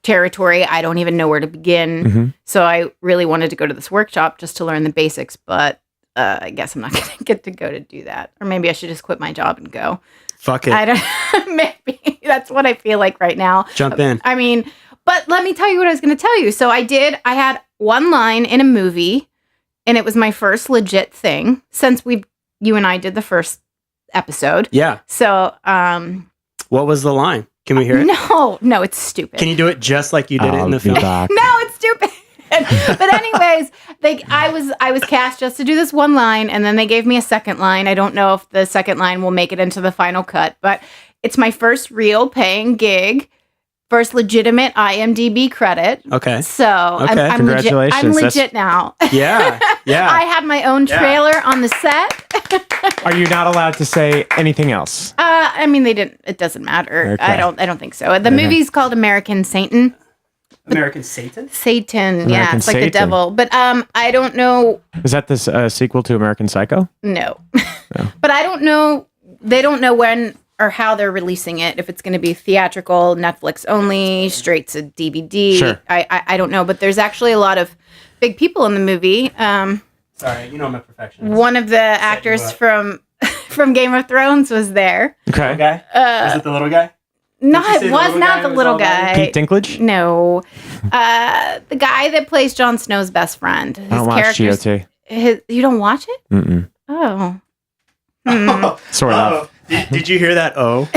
territory. I don't even know where to begin. Mm-hmm. So I really wanted to go to this workshop just to learn the basics, but I guess I'm not going to get to go to do that. Or maybe I should just quit my job and go. Fuck it. I don't. Maybe that's what I feel like right now. Jump in. I mean, but let me tell you what I was going to tell you. So I had one line in a movie, and it was my first legit thing since you and I did the first episode. Yeah. So, what was the line? Can we hear it? No, it's stupid. Can you do it just like you did it in the film? Back. No, it's stupid. But anyways, I was cast just to do this one line, and then they gave me a second line. I don't know if the second line will make it into the final cut, but it's my first real paying gig, first legitimate IMDb credit. Okay. So I'm congratulations. I'm legit now. Yeah. I had my own trailer on the set. Are you not allowed to say anything else? I mean, they didn't. It doesn't matter. Okay. I don't think so. The movie's called American Satan. American Satan? Satan, American it's like Satan. the devil. But I don't know. Is that this sequel to American Psycho? No. But I don't know. They don't know when or how they're releasing it. If it's going to be theatrical, Netflix only, straight to DVD. Sure. I don't know. But there's actually a lot of big people in the movie. Sorry, I'm a perfectionist. One of the actors from Game of Thrones was there. Okay. Little guy? Was it the little guy? No, it was not the little guy. Pete Dinklage? No. The guy that plays Jon Snow's best friend. I don't watch GOT. You don't watch it? Mm-mm. Oh. Sort of. Did you hear that? Oh,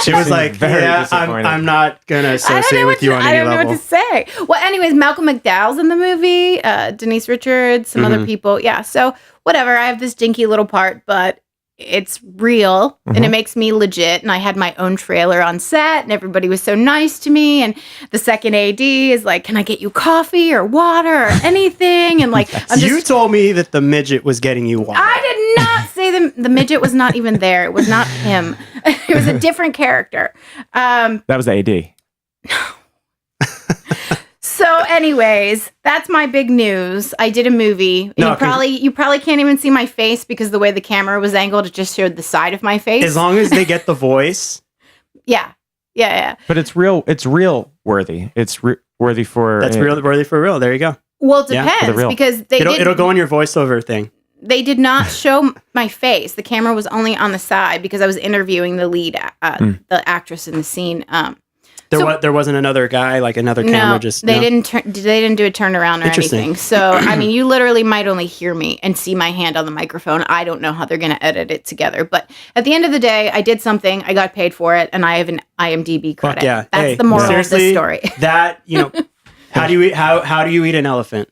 she was like, "Yeah, I'm not gonna associate with you on any level." I don't know what to say. Well, anyways, Malcolm McDowell's in the movie. Denise Richards, some other people. Yeah. So whatever. I have this dinky little part, but it's real and it makes me legit. And I had my own trailer on set, and everybody was so nice to me. And the second AD is like, "Can I get you coffee or water or anything?" And like, you told me that the midget was getting you water. I did not say the midget was not even there. It was not him. It was a different character. That was the AD. So, anyways, that's my big news. I did a movie. You probably can't even see my face because the way the camera was angled, it just showed the side of my face. As long as they get the voice. Yeah. But it's real worthy. It's worthy for. That's worthy for real. There you go. Well, it depends because it'll go on your voiceover thing. they did not show my face. The camera was only on the side because I was interviewing the lead, the actress in the scene. There wasn't another guy, like another camera. They didn't do a turnaround or anything. So I mean, you literally might only hear me and see my hand on the microphone. I don't know how they're going to edit it together. But at the end of the day, I did something. I got paid for it, and I have an IMDb credit. Yeah. That's the moral of this story. That how do you eat an elephant?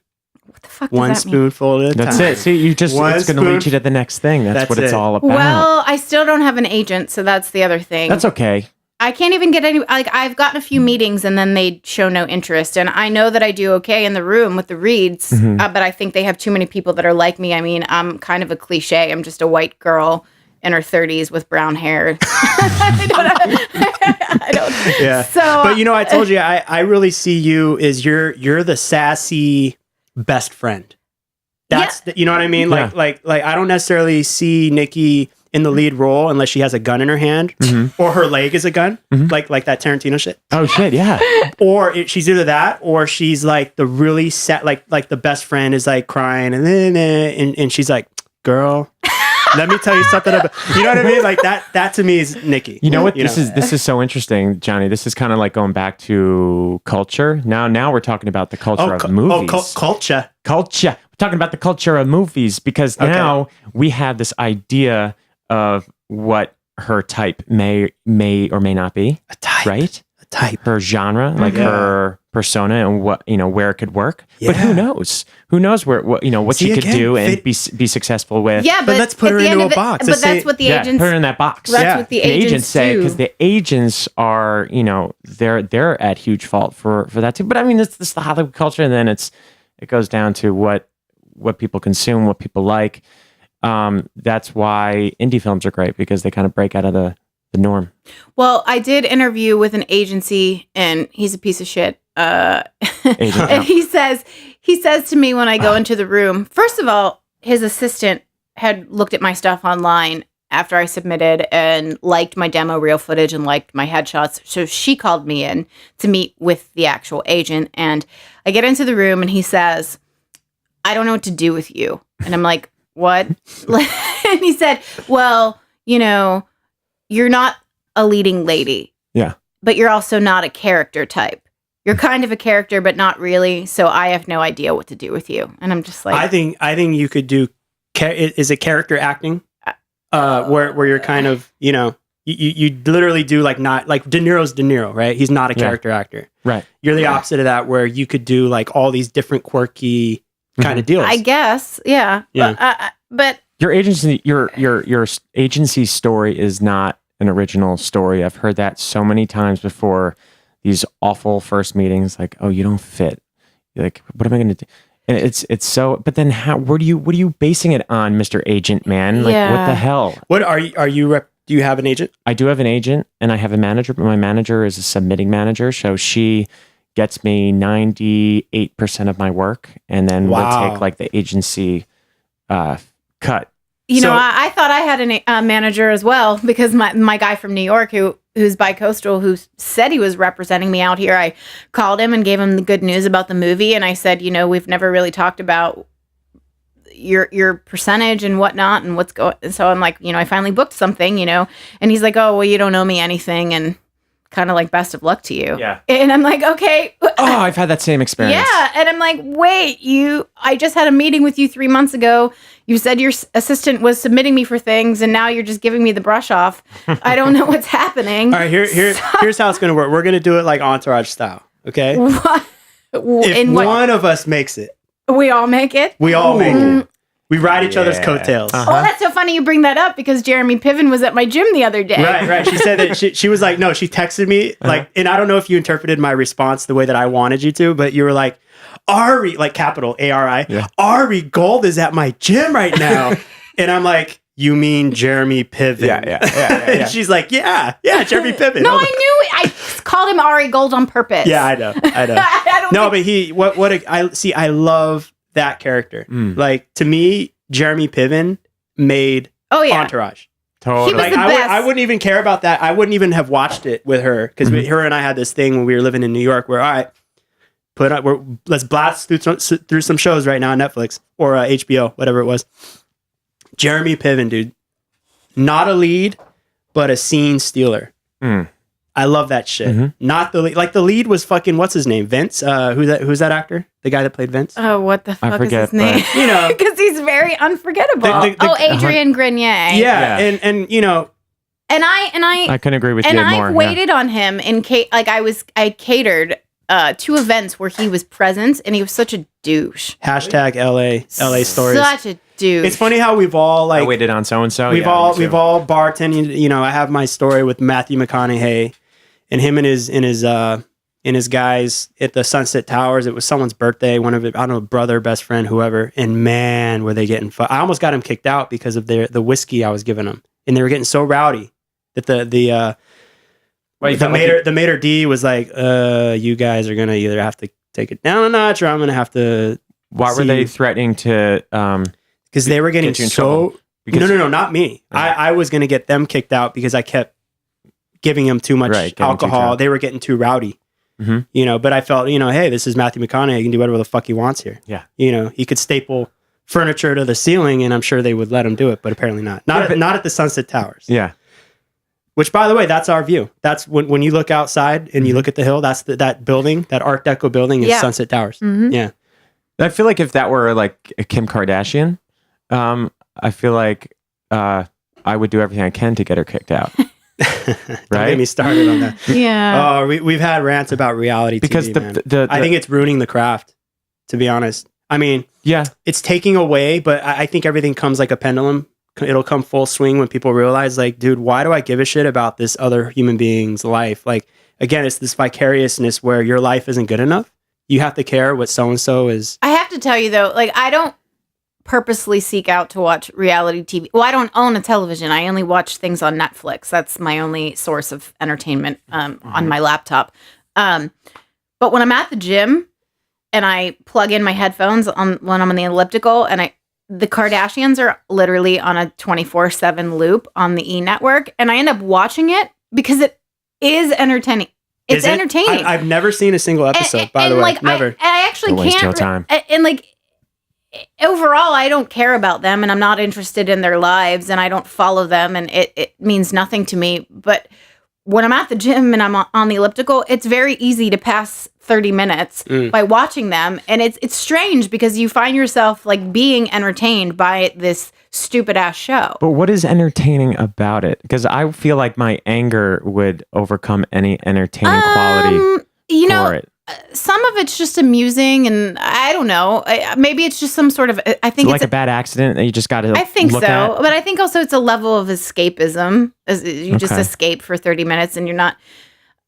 What the fuck does One that mean? spoonful at a time. That's it. See, it's going to lead you to the next thing. That's what it's all about. Well, I still don't have an agent, so that's the other thing. That's okay. I can't even get any, like, I've gotten a few meetings and then they show no interest. And I know that I do okay in the room with the reads, but I think they have too many people that are like me. I mean, I'm kind of a cliche. I'm just a white girl in her 30s with brown hair. I don't. Yeah. So, but I told you, I really see you as you're the sassy best friend. That's you know what I mean? Yeah. Like I don't necessarily see Nikki in the lead role unless she has a gun in her hand or her leg is a gun, like that Tarantino shit. Oh shit, yeah. Or she's either that or she's like the really sad, like the best friend is like crying and she's like, girl, let me tell you something about, you know what I mean? Like that to me is Nikki. You know what? This is so interesting, Johnny. This is kind of like going back to culture. Now we're talking about the culture of movies. Culture. We're talking about the culture of movies because now we have this idea of what her type may or may not be. A type. Right? A type. Her genre, like her persona and what, where it could work. Yeah. But who knows? Who knows what she could do and be successful with. yeah, but let's put her into a box. But that's what the agents... put her in that box. That's what the agents say, do. because the agents are, they're at huge fault for that too. But I mean, it's the Hollywood culture, and then it goes down to what people consume, what people like. That's why indie films are great, because they kind of break out of the norm. Well, I did interview with an agency, and he's a piece of shit. And he says to me when I go into the room, first of all, his assistant had looked at my stuff online after I submitted and liked my demo reel footage and liked my headshots. So she called me in to meet with the actual agent, and I get into the room and he says, I don't know what to do with you. And I'm like, what? And he said, well, you're not a leading lady. Yeah. But you're also not a character type. You're kind of a character, but not really. So I have no idea what to do with you. And I'm just like, I think you could do, is it character acting? Where you're kind of, you literally do like De Niro's De Niro, right? He's not a character actor. Right. You're the opposite of that, where you could do like all these different quirky kind of deals. I guess. Yeah. But your agency, your agency story is not an original story. I've heard that so many times before. These awful first meetings, like, oh, you don't fit. You're like, what am I going to do? And it's so. But then, what are you basing it on, Mr. Agent Man? Like, what the hell? What are you? Do you have an agent? I do have an agent, and I have a manager. But my manager is a submitting manager, so she gets me 98% of my work, and then we'll take like the agency cut. I thought I had a manager as well, because my guy from New York who's bi-coastal, who said he was representing me out here, I called him and gave him the good news about the movie, and I said, we've never really talked about your percentage and whatnot and what's going. So I'm like, I finally booked something, and he's like, oh, well, you don't owe me anything, and kind of like, best of luck to you. Yeah. And I'm like, okay. Oh, I've had that same experience. Yeah. And I'm like, wait, I just had a meeting with you 3 months ago. You said your assistant was submitting me for things, and now you're just giving me the brush off. I don't know what's happening. All right, here's how it's going to work. We're going to do it like Entourage style, okay? What? If one of us makes it. We all make it? We all make it. We ride each other's coattails. Uh-huh. Oh, that's so funny you bring that up, because Jeremy Piven was at my gym the other day. Right. She said that she was like, no, she texted me like, and I don't know if you interpreted my response the way that I wanted you to, but you were like, Ari, like capital ARI, Ari Gold is at my gym right now. And I'm like, you mean Jeremy Piven? Yeah. And she's like, yeah, Jeremy Piven. No, I knew it. I called him Ari Gold on purpose. Yeah, I know. But I love that character. Like, to me, Jeremy Piven made Entourage. Totally. He was the best. I wouldn't even care about that. I wouldn't even have watched it with her, because her and I had this thing when we were living in New York where, all right, let's blast through some shows right now on Netflix or HBO, whatever it was. Jeremy Piven, dude. Not a lead, but a scene stealer. I love that shit. Not the lead. Like the lead was fucking, what's his name? Vince? Who's that actor? The guy that played Vince? Oh, what the fuck is his name? You know. Because he's very unforgettable. Adrian Grenier. Yeah. And you know. And I couldn't agree with you more. And I waited on him I catered 2 events where he was present, and he was such a douche. Hashtag LA stories. Such a douche. It's funny how we've all like I waited on so and so. We've all bartended. You know, I have my story with Matthew McConaughey, and him and his guys at the Sunset Towers. It was someone's birthday. One of it, I don't know, brother, best friend, whoever. And man, were they getting? I almost got him kicked out because of the whiskey I was giving them, and they were getting so rowdy that the maitre d' was like, you guys are gonna either have to take it down a notch, or I'm gonna have to. Why were they threatening to? Because they were getting so. No, not me. I was gonna get them kicked out because I kept giving them too much alcohol. They were getting too rowdy. You know, but I felt, you know, hey, this is Matthew McConaughey. He can do whatever the fuck he wants here. Yeah. You know, he could staple furniture to the ceiling, and I'm sure they would let him do it, but apparently not. Not at the Sunset Towers. Yeah. Which, by the way, that's our view. That's when you look outside and you look at the hill. That's that building, that Art Deco building, is Sunset Towers. Yeah. I feel like if that were like a Kim Kardashian, I feel like I would do everything I can to get her kicked out. Don't get me started on that. Yeah. Oh, we've had rants about reality because TV, I think it's ruining the craft, to be honest. I mean, it's taking away, but I think everything comes like a pendulum. It'll come full swing when people realize, like, dude, why do I give a shit about this other human being's life? Like, again, it's this vicariousness where your life isn't good enough. You have to care what so-and-so is. I have to tell you, though, like, I don't purposely seek out to watch reality TV. Well, I don't own a television. I only watch things on Netflix. That's my only source of entertainment on my laptop. But when I'm at the gym and I plug in my headphones when I'm on the elliptical, and the Kardashians are literally on a 24/7 loop on the E! Network, and I end up watching it because it is entertaining. It's entertaining. I've never seen a single episode, by the way. Like, never. I actually don't waste your time. And like, overall, I don't care about them, and I'm not interested in their lives, and I don't follow them, and it means nothing to me. But when I'm at the gym and I'm on the elliptical, it's very easy to pass 30 minutes by watching them. And it's strange because you find yourself like being entertained by this stupid ass show. But what is entertaining about it? Because I feel like my anger would overcome any entertaining quality for it. Some of it's just amusing, and I don't know. Maybe it's just some sort of. I think it's like a bad accident that you just got to. I think so, but I think also it's a level of escapism. You just escape for 30 minutes, and you're not.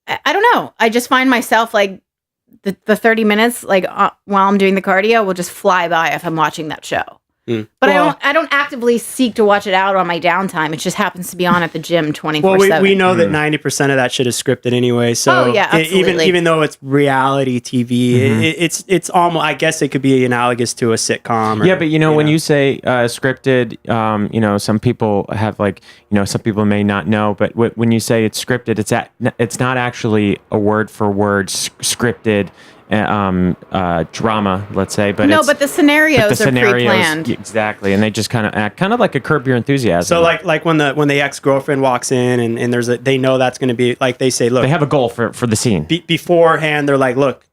I don't know. I just find myself like the 30 minutes, like while I'm doing the cardio, will just fly by if I'm watching that show. But I don't actively seek to watch it out on my downtime. It just happens to be on at the gym 24/7. Well, we know that 90% of that shit is scripted anyway. So even though it's reality TV, it's almost, I guess it could be analogous to a sitcom. But when you say scripted, some people have some people may not know, but when you say it's scripted, it's not actually a word for word scripted drama, let's say, but but the scenarios are pre-planned. Exactly, and they just kind of act kind of like a Curb Your Enthusiasm. So like when the ex-girlfriend walks in and they know that's going to be, like, they say, look, they have a goal for the scene beforehand. They're like, look,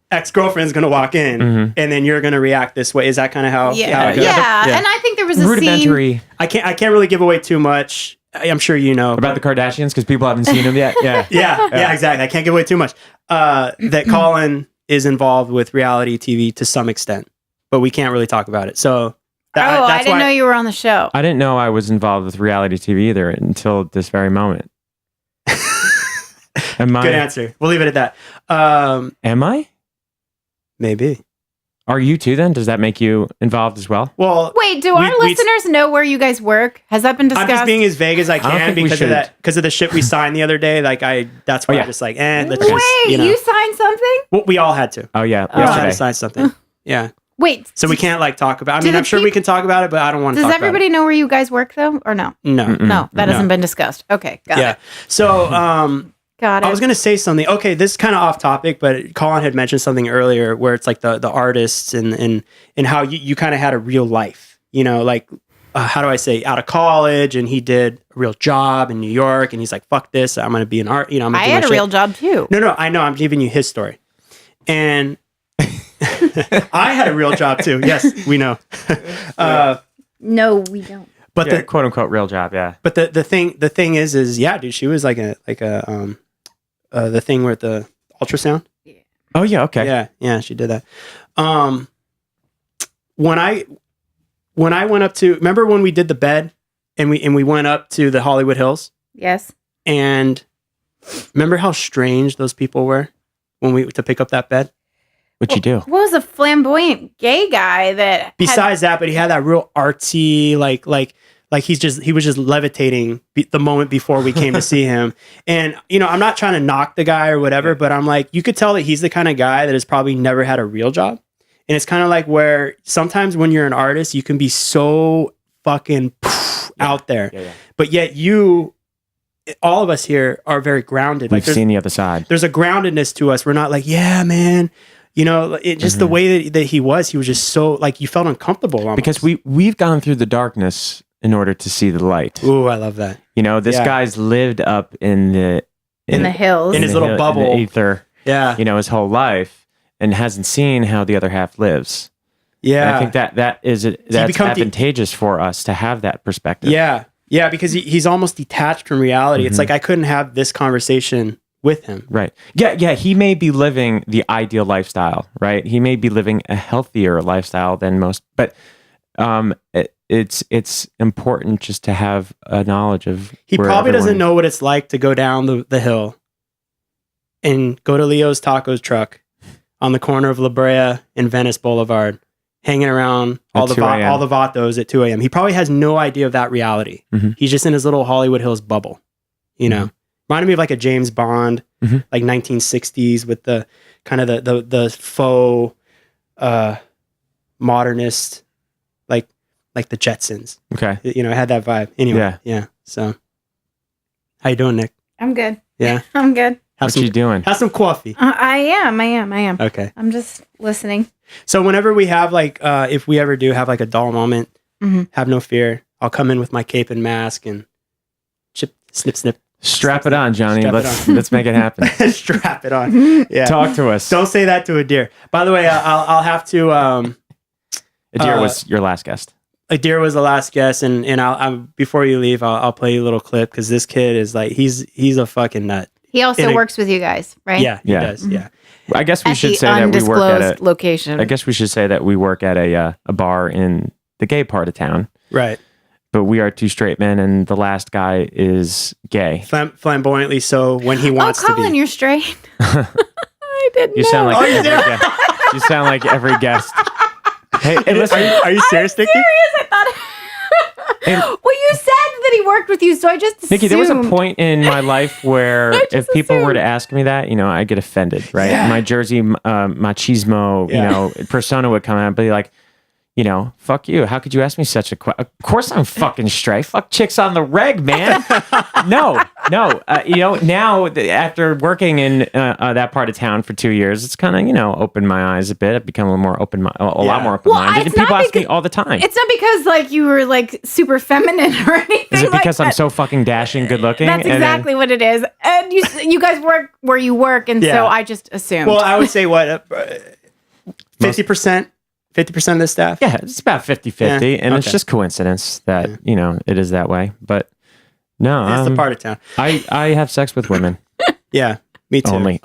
ex-girlfriend's going to walk in and then you're going to react this way. Is that kind of how? Yeah. And I think there was a rudimentary. Scene. I can't really give away too much. I'm sure you know about the Kardashians because people haven't seen them yet. Yeah, exactly. I can't give away too much. That Collin is involved with reality TV to some extent, but we can't really talk about it. So I didn't know you were on the show. I didn't know I was involved with reality TV either until this very moment. Good answer. We'll leave it at that. Am I? Maybe. Are you too then? Does that make you involved as well? Well, wait, do our listeners know where you guys work? Has that been discussed? I'm just being as vague as I can because of the shit we signed the other day. That's why I'm just like, you signed something? Well, we all had to. Oh yeah. We all had to sign something. Yeah. Wait. So we can't talk about, I mean, I'm sure we can talk about it, but I don't want to talk about it. Does everybody know where you guys work though? Or no? No, that hasn't been discussed. Okay. Got it. So, got it. I was going to say something. Okay, this is kind of off topic, but Collin had mentioned something earlier where it's like the artists and how you kind of had a real life, like how do I say, out of college, and he did a real job in New York, and he's like, fuck this, I'm gonna be an art, I'm gonna I do had my a real job too. No, I know, I'm giving you his story. And I had a real job too. Yes, we know. No, we don't. But the quote unquote real job, yeah. But the thing is yeah, dude, she was like the thing with the ultrasound. Oh yeah, okay. Yeah, she did that. When I went up to, remember when we did the bed and we went up to the Hollywood Hills? Yes. And remember how strange those people were to pick up that bed? What'd you do? What was a flamboyant gay guy that Besides that, but he had that real artsy, like he was just levitating the moment before we came to see him. And, I'm not trying to knock the guy or whatever, but I'm like, you could tell that he's the kind of guy that has probably never had a real job. And it's kind of like where sometimes when you're an artist, you can be so fucking out there. Yeah. But yet all of us here are very grounded. We've seen the other side. There's a groundedness to us. We're not like, yeah, man. The way that he was just so, like, you felt uncomfortable almost. Because we've gone through the darkness in order to see the light. Ooh, I love that. This guy's lived up in the hills, in his little bubble, in the ether. Yeah, his whole life, and hasn't seen how the other half lives. Yeah, and I think that's advantageous for us to have that perspective. Yeah, because he's almost detached from reality. It's like I couldn't have this conversation with him. Right. Yeah. He may be living the ideal lifestyle, right? He may be living a healthier lifestyle than most, but it's important just to have a knowledge of. He probably doesn't know what it's like to go down the hill and go to Leo's Tacos truck on the corner of La Brea and Venice Boulevard, hanging around all the vatos at 2 a.m. He probably has no idea of that reality. Mm-hmm. He's just in his little Hollywood Hills bubble, Mm-hmm. Reminded me of like a James Bond, like 1960s with the kind of the faux modernist, like the Jetsons. Okay. It had that vibe. Anyway. Yeah. So how you doing, Nick? I'm good. Yeah. I'm good. What you doing? Have some coffee. I am. Okay. I'm just listening. So whenever we have if we ever do have like a dull moment, have no fear. I'll come in with my cape and mask and snip. Strap it on, Johnny. Let's make it happen. Strap it on. Yeah. Talk to us. Don't say that to a deer. By the way, I'll have to. A deer was your last guest. A deer was the last guest, and I'll before you leave, I'll play you a little clip because this kid is like he's a fucking nut. He also works with you guys, right? Yeah, he does. Mm-hmm. Yeah. I guess we should say that we work at a location. I guess we should say that we work at a bar in the gay part of town. Right. But we are two straight men, and the last guy is gay. Flamboyantly so when he wants to be. Collin, you're straight. I didn't know. Sound like you sound like every guest. Hey, listen, are you serious, Nikki? Serious? I thought. Well, you said that he worked with you, so I just assumed. Nikki, there was a point in my life where if people were to ask me that, I get offended, right? Yeah. My Jersey machismo, persona would come out and be like, fuck you. How could you ask me such a question? Of course I'm fucking straight. Fuck chicks on the reg, man. No. Now after working in that part of town for 2 years, it's kind of, opened my eyes a bit. I've become a lot more open-minded. And people ask me all the time. It's not because you were super feminine or anything. Is it because I'm so fucking dashing good looking? That's exactly what it is. And you guys work where you work. And so I just assumed. Well, I would say 50%? 50% of the staff? Yeah, it's about 50-50. And it's just coincidence that, it is that way. But no. It's the part of town. I have sex with women. Yeah, me too. Only.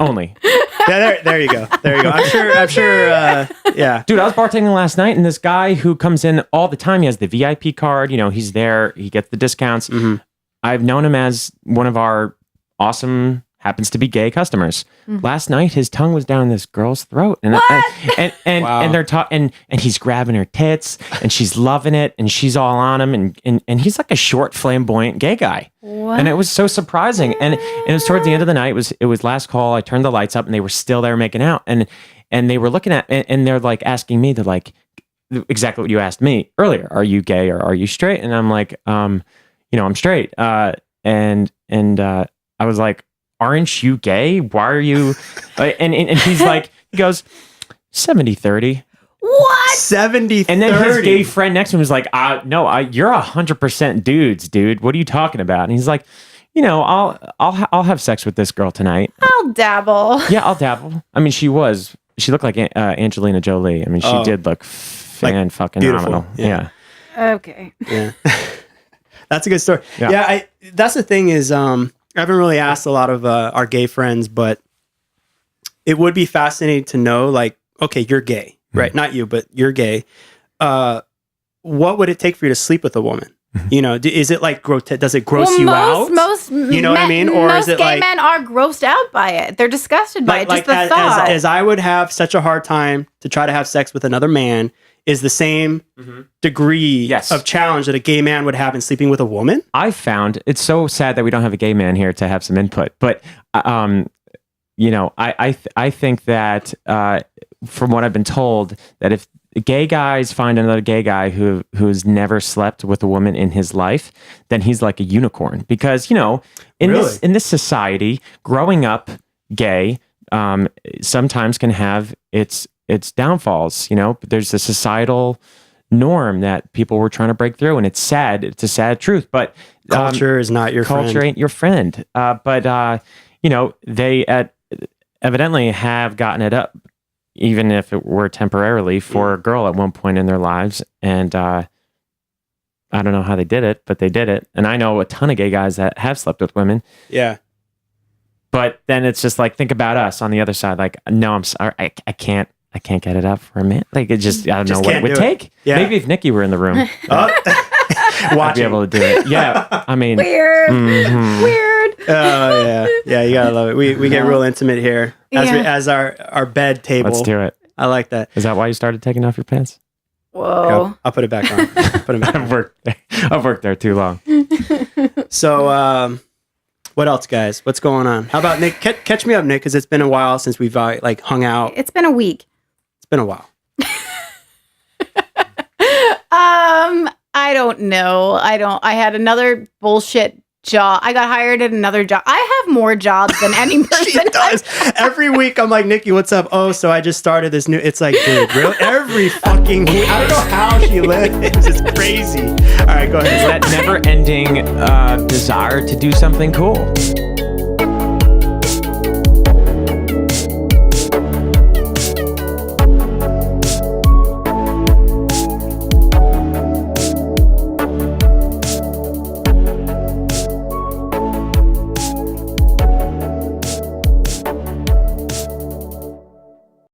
Yeah, there you go. I'm sure, yeah. Dude, I was bartending last night and this guy who comes in all the time, he has the VIP card, he's there, he gets the discounts. Mm-hmm. I've known him as one of our awesome, happens to be gay customers. Mm-hmm. Last night, his tongue was down this girl's throat, and wow. And they're talking, and he's grabbing her tits, and she's loving it, and she's all on him, and he's like a short, flamboyant gay guy, and it was so surprising. And it was towards the end of the night. It was last call. I turned the lights up, and they were still there making out, and they were looking at, and they're like asking me, they're like, exactly what you asked me earlier: are you gay or are you straight? And I'm like, I'm straight, and I was like, aren't you gay? Why are you? And he's like, he goes, 70-30. What? 70-30. And then his gay friend next to him was like, no, you're 100% dudes, dude. What are you talking about? And he's like, I'll have sex with this girl tonight. I'll dabble. Yeah, I'll dabble. I mean, she looked like Angelina Jolie. I mean, she did look fucking phenomenal. Yeah. Okay. Yeah. That's a good story. Yeah. That's the thing is, I haven't really asked a lot of our gay friends, but it would be fascinating to know, like, okay, you're gay, right? Not you, but you're gay. What would it take for you to sleep with a woman? Is it like does it gross you out? Most you know what I mean? Or most is it gay like men are grossed out by it? They're disgusted by it. Just the thought. As I would have such a hard time to try to have sex with another man, is the same degree of challenge that a gay man would have in sleeping with a woman? I found it's so sad that we don't have a gay man here to have some input, but I think that from what I've been told, that if gay guys find another gay guy who's never slept with a woman in his life, then he's like a unicorn. Because in this society, growing up gay sometimes can have its downfalls. There's a societal norm that people were trying to break through, and it's sad. It's a sad truth. But culture is not your friend. Culture ain't your friend. But they evidently have gotten it up, even if it were temporarily, for a girl at one point in their lives. And I don't know how they did it, but they did it. And I know a ton of gay guys that have slept with women. Yeah. But then it's just like, think about us on the other side. Like, no, I'm sorry. I can't get it up for a minute. Like, it just, I don't know what it would take. Yeah. Maybe if Nikki were in the room, I'd be able to do it. Yeah. I mean, weird. Weird. Oh yeah. Yeah. You gotta love it. We get real intimate here as our bed table. Let's do it. I like that. Is that why you started taking off your pants? Whoa. I'll put it back on. I've worked there too long. So, what else, guys? What's going on? How about Nick? Catch me up, Nick, because it's been a while since we've hung out. It's been a week. It's been a while. I don't know. I had another bullshit job. I got hired at another job. I have more jobs than any person. She does. Every week I'm like, Nikki, what's up? Oh, so I just started this new. It's like, dude, really? Every fucking week. I don't know how she lives. It's crazy. All right, go ahead. It's that never-ending desire to do something cool.